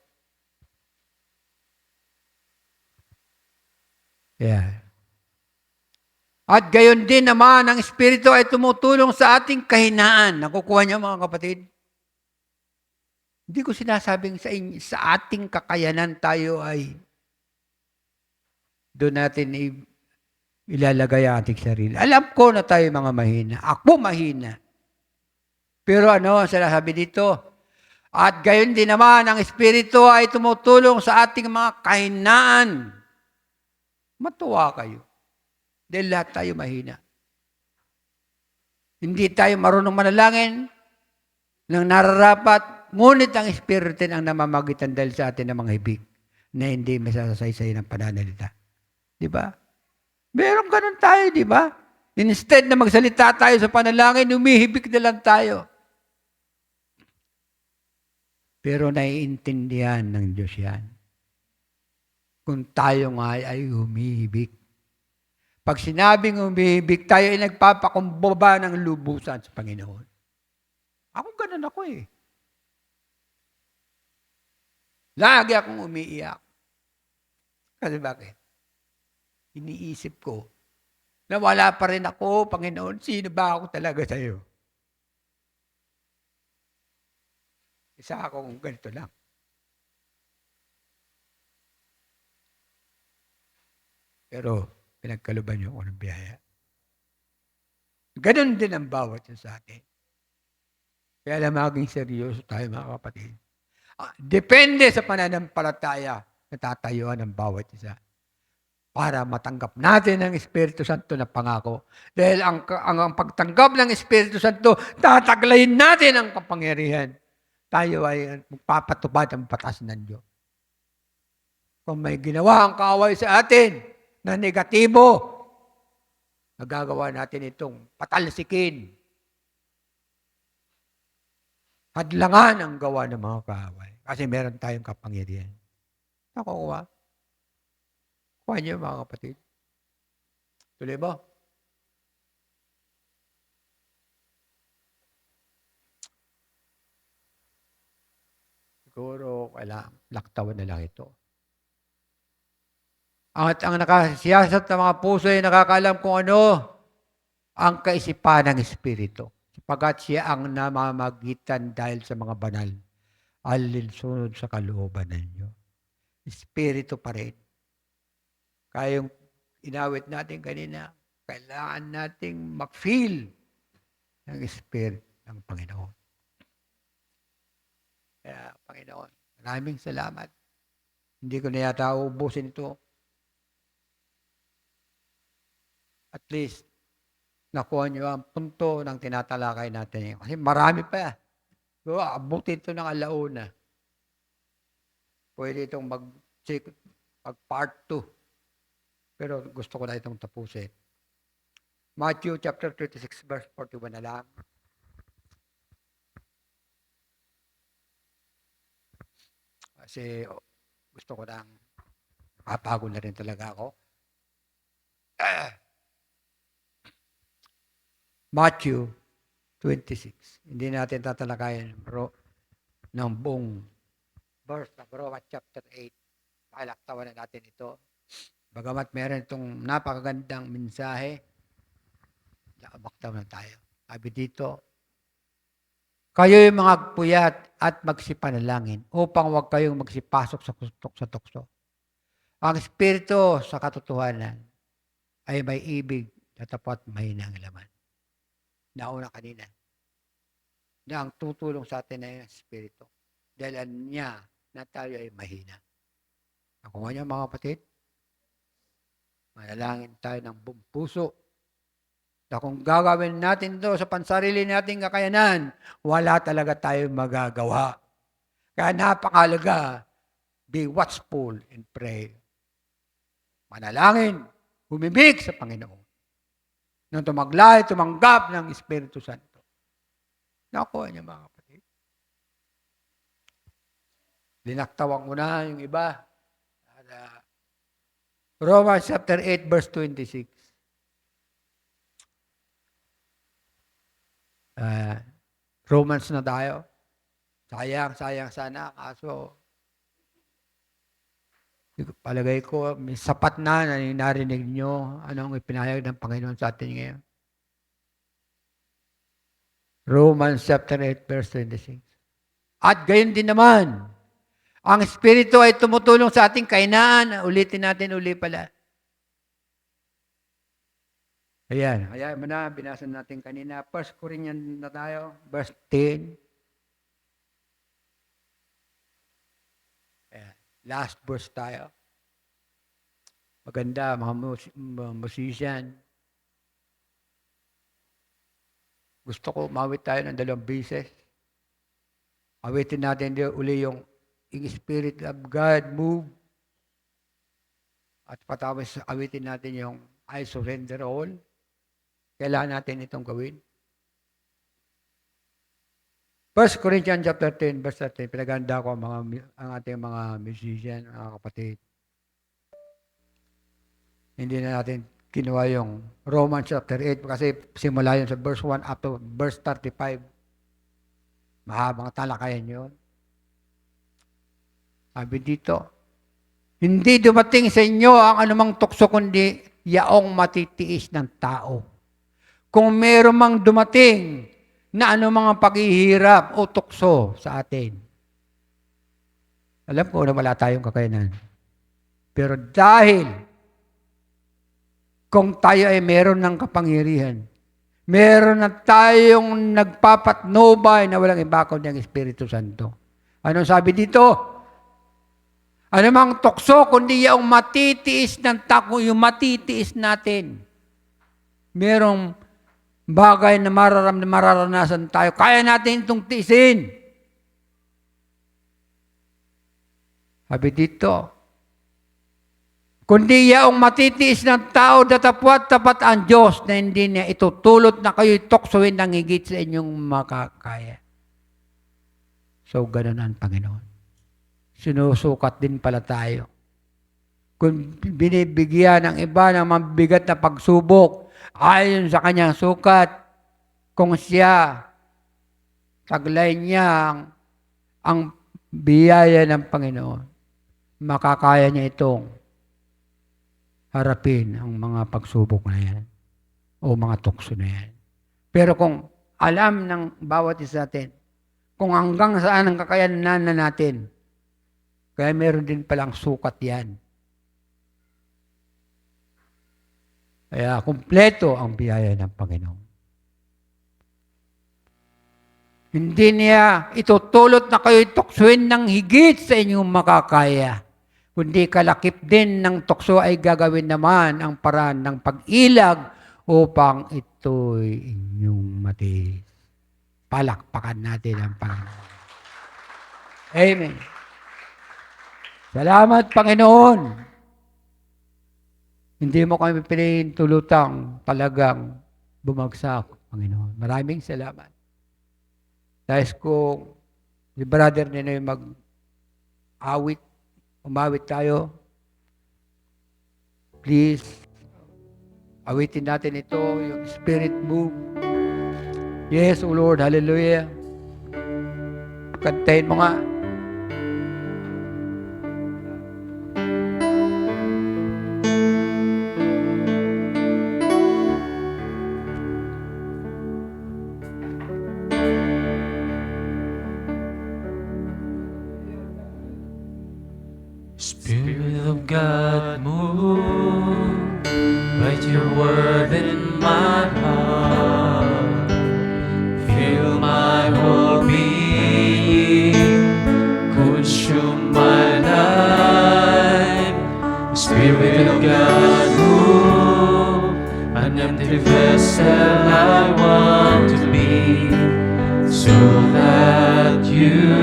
S1: Yeah. At gayon din naman, ang Espiritu ay tumutulong sa ating kahinaan. Nakukuha niyo mga kapatid? Hindi ko sinasabing sa ating kakayanan tayo ay doon natin ilalagay ang ating sarili. Alam ko na tayo mga mahina. Ako mahina. Pero ano ang sinasabi dito? At gayon din naman, ang Espiritu ay tumutulong sa ating mga kahinaan. Matuwa kayo. Dahil lahat tayo mahina. Hindi tayo marunong manalangin ng nararapat, ngunit ang Espiritu ang namamagitan dahil sa atin ng mga hibig na hindi masasaysay ng pananalita. Di ba? Meron ganun tayo, di ba? Instead na magsalita tayo sa panalangin, umihibig na lang tayo. Pero naiintindihan ng Diyos yan. Kung tayo nga ay humihibig. Pag sinabing humihibig, tayo ay nagpapakumbaba ng lubusan sa Panginoon. Ako ganun ako eh. Lagi akong umiiyak. Kasi bakit? Iniisip ko na wala pa rin ako, Panginoon, sino ba ako talaga sa'yo? Isa akong ganito lang. Pero, pinagkaluban niyo ako ng biyaya. Ganon din ang bawat isa sa atin. Kaya maging seryoso tayo mga kapatid. Depende sa pananampalataya na tatayuan ng bawat isa. Para matanggap natin ang Espiritu Santo na pangako. Dahil ang pagtanggap ng Espiritu Santo, tataglayin natin ang kapangyarihan. Tayo ay magpapatupad ang batas ng Diyos. Kung may ginawa ang kaaway sa atin, na negatibo, nagagawa natin itong patalsikin. Hadlangan ang gawa ng mga kaaway. Kasi meron tayong kapangyarihan. Nakukuha. Kuha niyo mga kapatid. Tuloy mo. Siguro, laktawan na lang ito. At ang nakasiyasat ng mga puso ay nakakaalam kung ano ang kaisipan ng Espiritu. Sapagat siya ang namamagitan dahil sa mga banal. Alinsunod sa kalooban ninyo. Espiritu pa rin. Kaya yung inawit natin kanina, kailangan nating mag-feel ng Spirit ng Panginoon. Kaya, Panginoon, maraming salamat. Hindi ko na yata uubusin ito. At least, nakuha niyo ang punto ng tinatalakay natin. Kasi marami pa. So, abutin ito ng alauna. Pwede itong mag-part 2. Pero gusto ko na itong tapusin. Matthew chapter 36 verse 41 na lang. Kasi gusto ko nang papagod na rin talaga ako. Matthew 26. Hindi natin tatalakayan ng buong verse ng Romans chapter 8. Pakilaktawan na natin ito. Bagamat meron itong napakagandang mensahe, nakabaktaw na tayo. Sabi dito, kayo'y mga puyat at magsipanalangin upang huwag kayong magsipasok sa tukso. Ang Espiritu sa katotohanan ay may ibig na tapat mahinang laman. Nauna kanina na ang tutulong sa atin ay ang Espiritu. Dahil niya na tayo ay mahina. Ako nga niya mga kapatid, manalangin tayo ng buong puso na kung gagawin natin ito sa pansarili nating kakayanan, wala talaga tayong magagawa. Kaya napakalaga, be watchful and pray. Manalangin, humibig sa Panginoon. Nang tumanggap ng Espiritu Santo. Nakuha niya mga kapatid. Linaktawan ko na yung iba. Romans chapter 8 verse 26. Romans na tayo. Sayang sana. Kaso, palagay ko, may sapat na narinig nyo anong ipinahayag ng Panginoon sa atin ngayon. Romans chapter 8 verse 26. At gayon din naman, ang Espiritu ay tumutulong sa ating kainaan. Ulitin natin pala. Ayan mo na, binasa natin kanina. 1 Corinthians na tayo, verse 10. Ayan. Last verse tayo. Maganda, mga musician. Gusto ko mawit tayo ng 2 beses. Awitin natin uli yung Spirit of God move. At patapos awitin natin yung I surrender all. Kailangan natin itong gawin. 1 Corinthians chapter 10, verse 13. Pinaganda ko ang ating mga musician, mga kapatid. Hindi na natin kinuha yung Romans chapter 8 kasi simula yun sa verse 1 up to verse 35. Mahabang talakayan yun. Sabi dito, hindi dumating sa inyo ang anumang tukso kundi yaong matitiis ng tao. Kung meron mang dumating na anumang paghihirap o tukso sa atin. Alam ko na wala tayong kakayanan. Pero dahil kung tayo ay meron ng kapangyarihan, meron na tayong nagpapatnubay na walang iba kundi ang Espiritu Santo. Anong sabi dito? Ano mang tukso, kundi yung matitiis ng tako, yung matitiis natin. Merong bagay na mararanasan tayo. Kaya natin itong tiisin. Sabi dito, kundi yaong matitiis ng tao, datapwat tapat ang Diyos na hindi niya itutulot na kayo'y tuksoin ng higit sa inyong makakaya. So, ganun ang Panginoon. Sinusukat din pala tayo. Kung binibigyan ng iba ng mabigat na pagsubok, ayon sa kanyang sukat, kung siya, taglay niya ang biyaya ng Panginoon, makakaya niya itong harapin ang mga pagsubok na yan o mga tukso na yan. Pero kung alam ng bawat isa natin, kung hanggang saan ang kakayanan na natin, Kaya meron din palang sukat yan. Kaya kumpleto ang biyaya ng Panginoon. Hindi niya itutulot na kayo'y tuksuin ng higit sa inyong makakaya. Kundi kalakip din ng tukso ay gagawin naman ang paraan ng pag-ilag upang ito'y inyong matiis. Palakpakan natin ang Panginoon. Amen. Salamat, Panginoon. Hindi mo kami pinintulutang talagang bumagsak, Panginoon. Maraming salamat. Dahil kung si Brother Ninoy umawit tayo, please, awitin natin ito, yung spirit move. Yes, O Lord, hallelujah. Kantahin mo nga.
S2: Spirit of God, move, write your word in my heart, fill my whole being, consume my life. Spirit of God, move, an empty vessel I want to be, so that you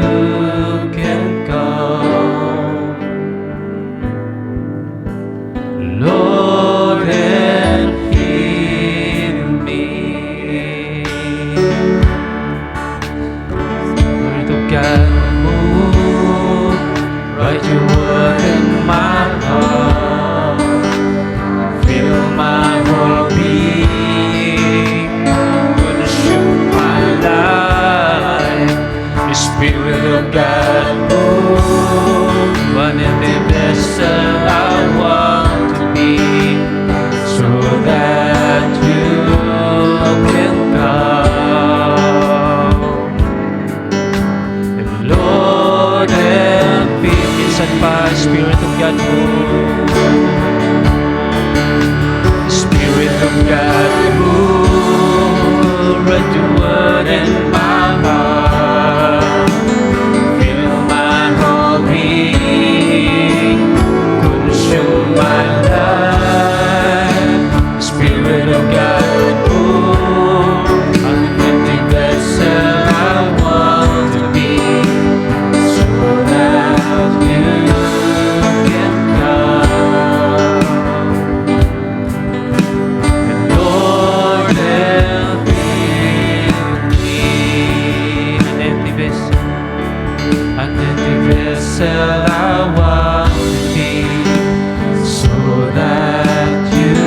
S2: can come. Lord, and fill me. Spirit of God, move, write your word in my heart, fill my whole being, consume my life. Spirit of God, move, an empty vessel I want to be, so that you can come. And Lord, and fill me by Spirit of God, move. Spirit of God, move, write your word in my heart, fill my whole being, consume my life. Spirit of God, move, an empty vessel I want to be, so that you can come. And Lord, and fill me, an empty vessel I want to be, so that you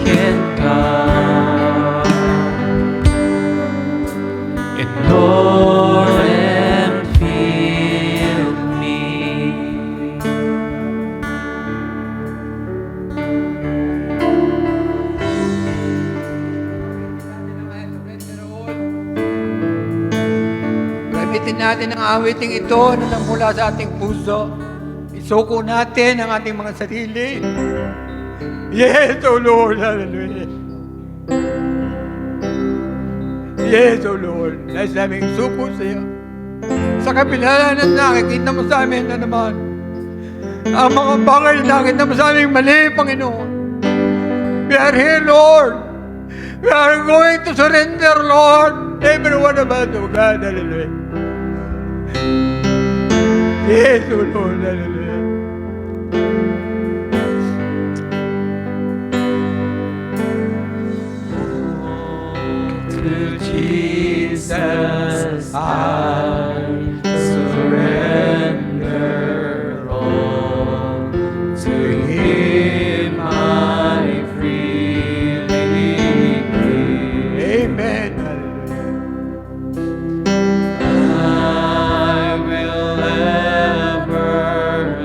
S2: can come. And Lord, and fill me.
S1: Gamitin natin ang awiting ito na nagmula sa ating puso. Isuko natin ang ating mga sarili. Yes, O Lord, hallelujah. Yes, O Lord, nais namin isuko sa iyo. Sa kabila na nakikita mo sa amin na naman ang mga bagay na nakikita mo sa amin mali, Panginoon. We are here, Lord. We are going to surrender, Lord. Every one of us, O God, hallelujah. Yes, O Lord, hallelujah.
S2: To Jesus I surrender all. To Him I freely give.
S1: Amen.
S2: I will ever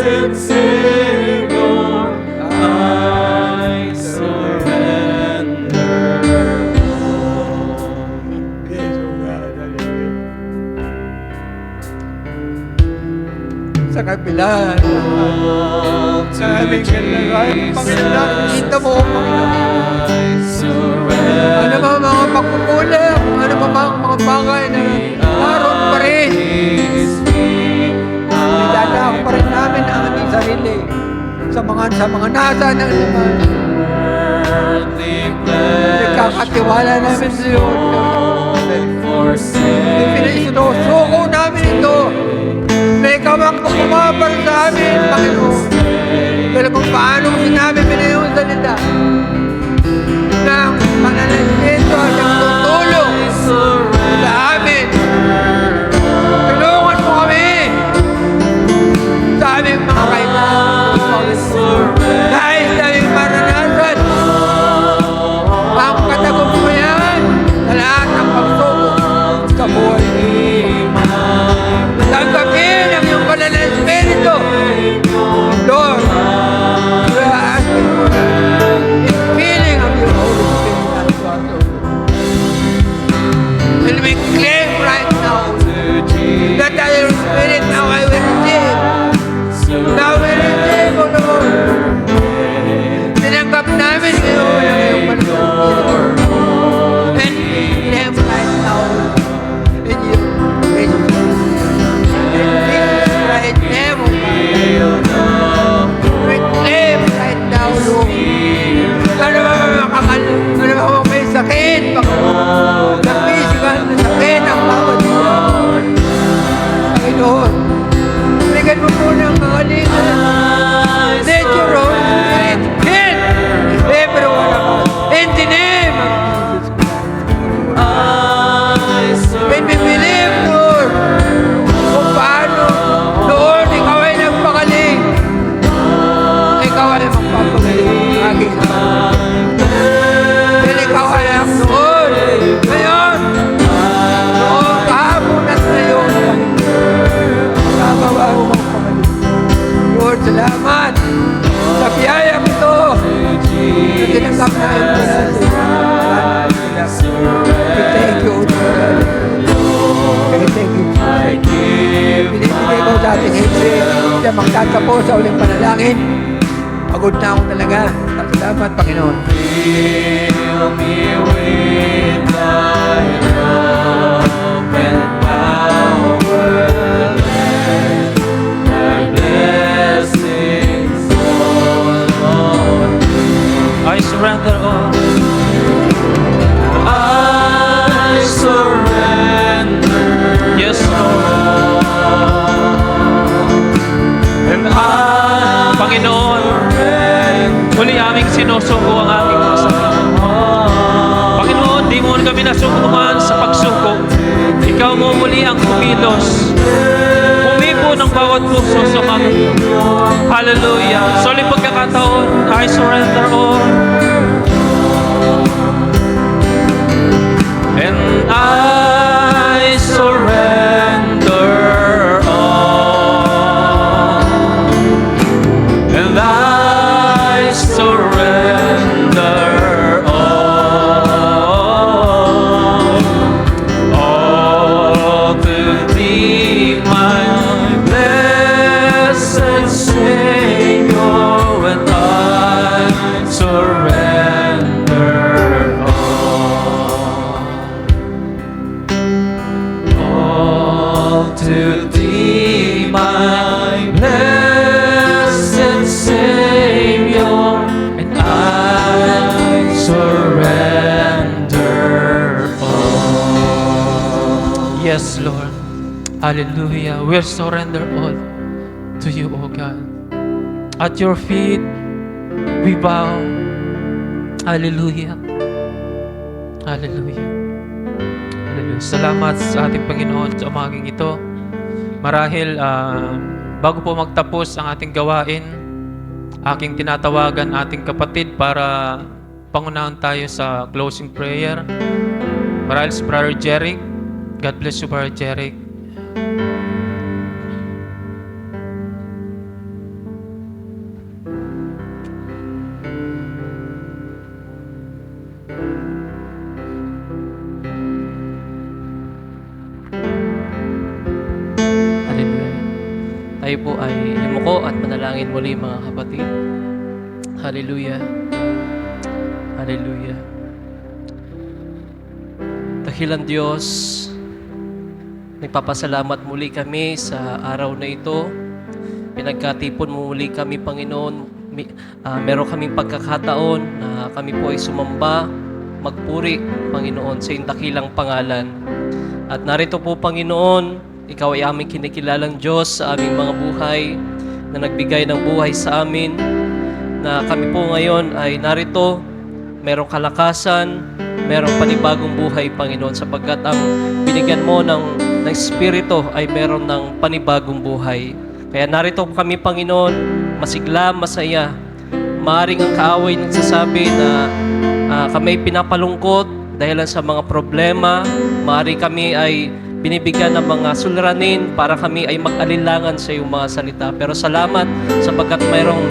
S2: blessed Savior, I surrender all.
S1: Yes, O God. Hallelujah. Sa kapilaan sa aming kalagayan, Panginoon, nakikita mo, Panginoon. Ano ba mga pagkukulang, ano ba mga bagay na naroon pa rin. Nilalako pa rin namin ang aming sarili sa mga nasa ng laman. Nagkakatiwala namin sa iyo. Sinusuko namin ito. May kamang kumabar sa amin, Panginoon. Pero kung paano sinabi pinayong salita ng pananasito at nagtutulong sa amin. Tulungan mo kami sa aming mga kailangan. Dahil sa aming maranasan ang katagumpayan sa lahat ng pagsubok sa buhay. Tanggapin ang iyong banal na Espiritu. Lord, we are asking for the feeling of your Holy Spirit and God. And we claim right now that your Spirit now I will receive. Now we receive, O Lord. Tinanggap namin ngayon ang iyong banal na Espiritu. And we claim right now in you. Right now, we claim right now, Lord. Ano ba may sakit, Panginoon? Na physical na sakit ang bawat isa. Panginoon, bigyan mo po ng kalingan. Let your Holy Spirit hit everyone of us. In the name of Jesus Christ. When we believe, Lord, kung paano, Lord, ikaw ay nagpakaling. Ikaw ay magpapagaling ng aking dahil ikaw ay ang noon, ngayon, noon, kahapon at ngayon, nagawa mo ang pagaling. Lord, salamat sa biyayang ito na tinanggap na ito natin. We thank you, Lord. We thank you, Jesus. Binibigay ko sa ating headset siya magtatapos sa uling panalangin. Pagod na ako talaga. Salamat, Panginoon.
S2: Fill me with thy love and power, let thy blessings fall on me. I surrender all. I surrender. Yes, Lord. And Panginoon, muli aming sinusuko ang aming mga sakit. Panginoon, di mo kami nasukuman sa pagsuko. Ikaw mo muli ang kumilos. Pumipo ng bawat puso sa mga. Hallelujah. Sa uling pagkakataon, I surrender all. And I surrender all. And I surrender all to thee, my blessed Savior, and I surrender all to thee, my blessed Savior, and I surrender all. Yes, Lord. Hallelujah. We surrender all to you, O God. At your feet, we bow. Hallelujah. Hallelujah. Hallelujah. Salamat sa ating Panginoon sa umaging ito. Marahil, bago po magtapos ang ating gawain, aking tinatawagan ating kapatid para pangunahan tayo sa closing prayer. Marahil si Brother Jeric. God bless you, Brother Jeric.
S3: po ay yumuko at manalangin muli mga kapatid. Hallelujah. Hallelujah. Dakilang Diyos, nagpapasalamat muli kami sa araw na ito. Pinagkatipon mo muli kami, Panginoon. Meron kaming pagkakataon na kami po ay sumamba, magpuri, Panginoon, sa iyong dakilang pangalan. At narito po, Panginoon, Ikaw ay aming kinikilalang Diyos sa aming mga buhay, na nagbigay ng buhay sa amin, na kami po ngayon ay narito, merong kalakasan, merong panibagong buhay, Panginoon, sapagkat ang binigyan mo ng Espiritu ay meron ng panibagong buhay. Kaya narito kami, Panginoon, masigla, masaya. Maaring ang kaaway nagsasabi na kami pinapalungkot dahil sa mga problema. Maaring kami ay binibigyan ng mga suliranin para kami ay mag-alinlangan sa iyong mga salita. Pero salamat sapagkat mayroong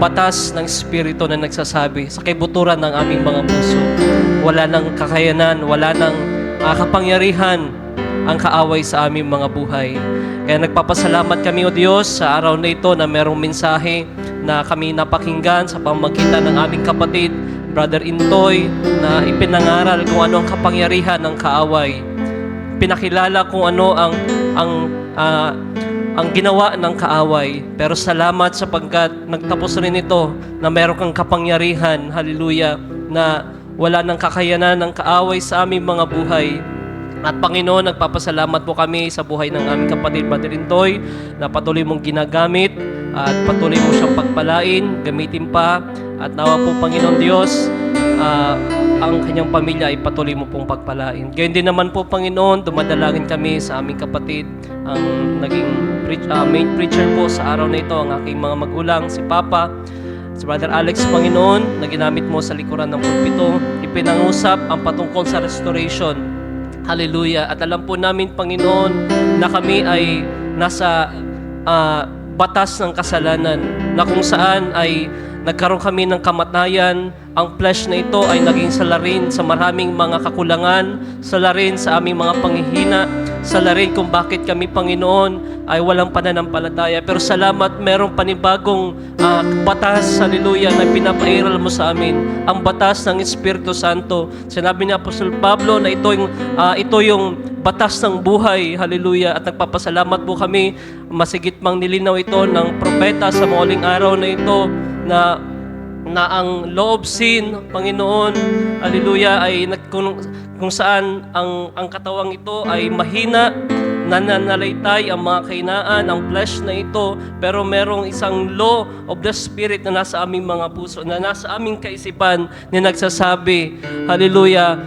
S3: batas ng Espiritu na nagsasabi sa kaibuturan ng aming mga puso. Wala nang kakayanan, wala nang kapangyarihan ang kaaway sa aming mga buhay. Kaya nagpapasalamat kami, O Diyos, sa araw na ito na mayroong mensahe na kami napakinggan sa pamamagitan ng aming kapatid, Brother Intoy, na ipinangaral kung ano ang kapangyarihan ng kaaway. Pinakilala kung ano ang ginawa ng kaaway. Pero salamat sapagkat nagtapos rin ito na meron kang kapangyarihan, hallelujah, na wala nang kakayanan ng kaaway sa aming mga buhay. At Panginoon, nagpapasalamat po kami sa buhay ng aming kapatid, Brother Intoy, na patuloy mong ginagamit at patuloy mo siyang pagpalain, gamitin pa. At nawa po, Panginoon Diyos, ang kanyang pamilya ay patuloy mo pong pagpalain. Gayon din naman po, Panginoon, dumadalangin kami sa aming kapatid, ang naging main preacher po sa araw na ito, ang aking mga magulang, si Papa, si Brother Alex, Panginoon, na ginamit mo sa likuran ng pulpito, ipinangusap ang patungkol sa restoration. Hallelujah. At alam po namin, Panginoon, na kami ay nasa batas ng kasalanan, na kung saan ay nagkaroon kami ng kamatayan. Ang flesh na ito ay naging salarin sa maraming mga kakulangan, salarin sa aming mga panghihina, salarin kung bakit kami, Panginoon, ay walang pananampalataya. Pero salamat, merong panibagong batas, hallelujah, na pinapairal mo sa amin. Ang batas ng Espiritu Santo. Sinabi ni Apostol Pablo na ito yung batas ng buhay, hallelujah. At nagpapasalamat po kami, masigit mang nilinaw ito ng propeta sa mauling araw na ito, na ang law of sin, Panginoon, hallelujah, ay kung saan ang katawang ito ay mahina, nananalaytay ang mga kainaan, ang flesh na ito, pero merong isang law of the Spirit na nasa aming mga puso, na nasa aming kaisipan, na nagsasabi, hallelujah,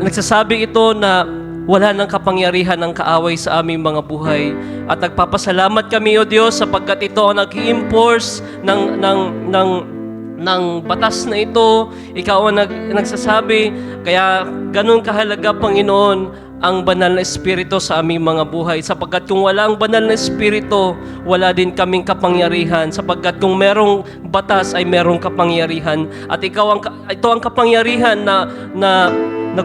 S3: nagsasabi ito na wala nang kapangyarihan ng kaaway sa aming mga buhay. At nagpapasalamat kami, O Diyos, sapagkat ito ang nag-i-enforce ng batas na ito. Ikaw ang nagsasabi. Kaya ganun kahalaga, Panginoon, ang banal na Espiritu sa aming mga buhay. Sapagkat kung wala ang banal na Espiritu, wala din kaming kapangyarihan. Sapagkat kung merong batas ay merong kapangyarihan. At ito ang kapangyarihan na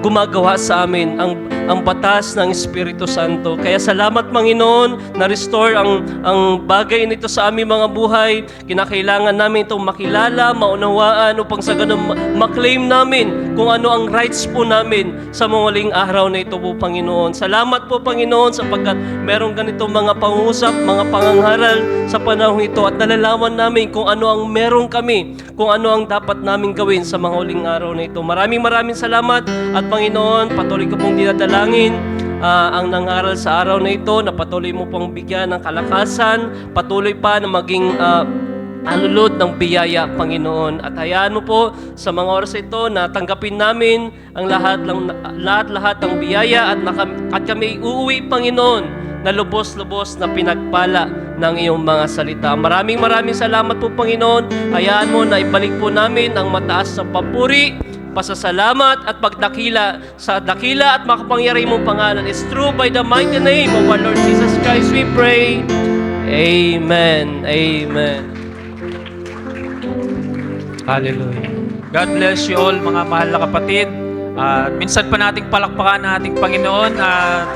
S3: gumagawa sa amin, ang batas ng Espiritu Santo. Kaya salamat, Panginoon, na-restore ang bagay nito sa aming mga buhay. Kinakailangan namin itong makilala, maunawaan, upang sa ganun maklaim namin kung ano ang rights po namin sa muling araw na ito po, Panginoon. Salamat po, Panginoon, sapagkat merong ganitong mga pangusap, mga pangangaral sa panahon ito, at nalalaman namin kung ano ang meron kami, kung ano ang dapat namin gawin sa mga huling araw na ito. Maraming salamat. At Panginoon, patuloy ko pong dinadalangin ang nangaral sa araw na ito, na patuloy mo pong bigyan ng kalakasan, patuloy pa na maging alulod ng biyaya, Panginoon. At hayaan mo po sa mga oras ito na tanggapin namin ang lahat ng biyaya, at kami uuwi, Panginoon, na lubos-lubos na pinagpala ng iyong mga salita. Maraming salamat po, Panginoon. Hayaan mo na ibalik po namin ang mataas na papuri, pasasalamat at pagdakila sa dakila at makapangyarihan mong pangalan. Is true by the mighty name of our Lord Jesus Christ we pray. Amen. Amen.
S2: Hallelujah. God bless you all, mga mahal na kapatid. Minsan pa nating palakpakan ng ating Panginoon at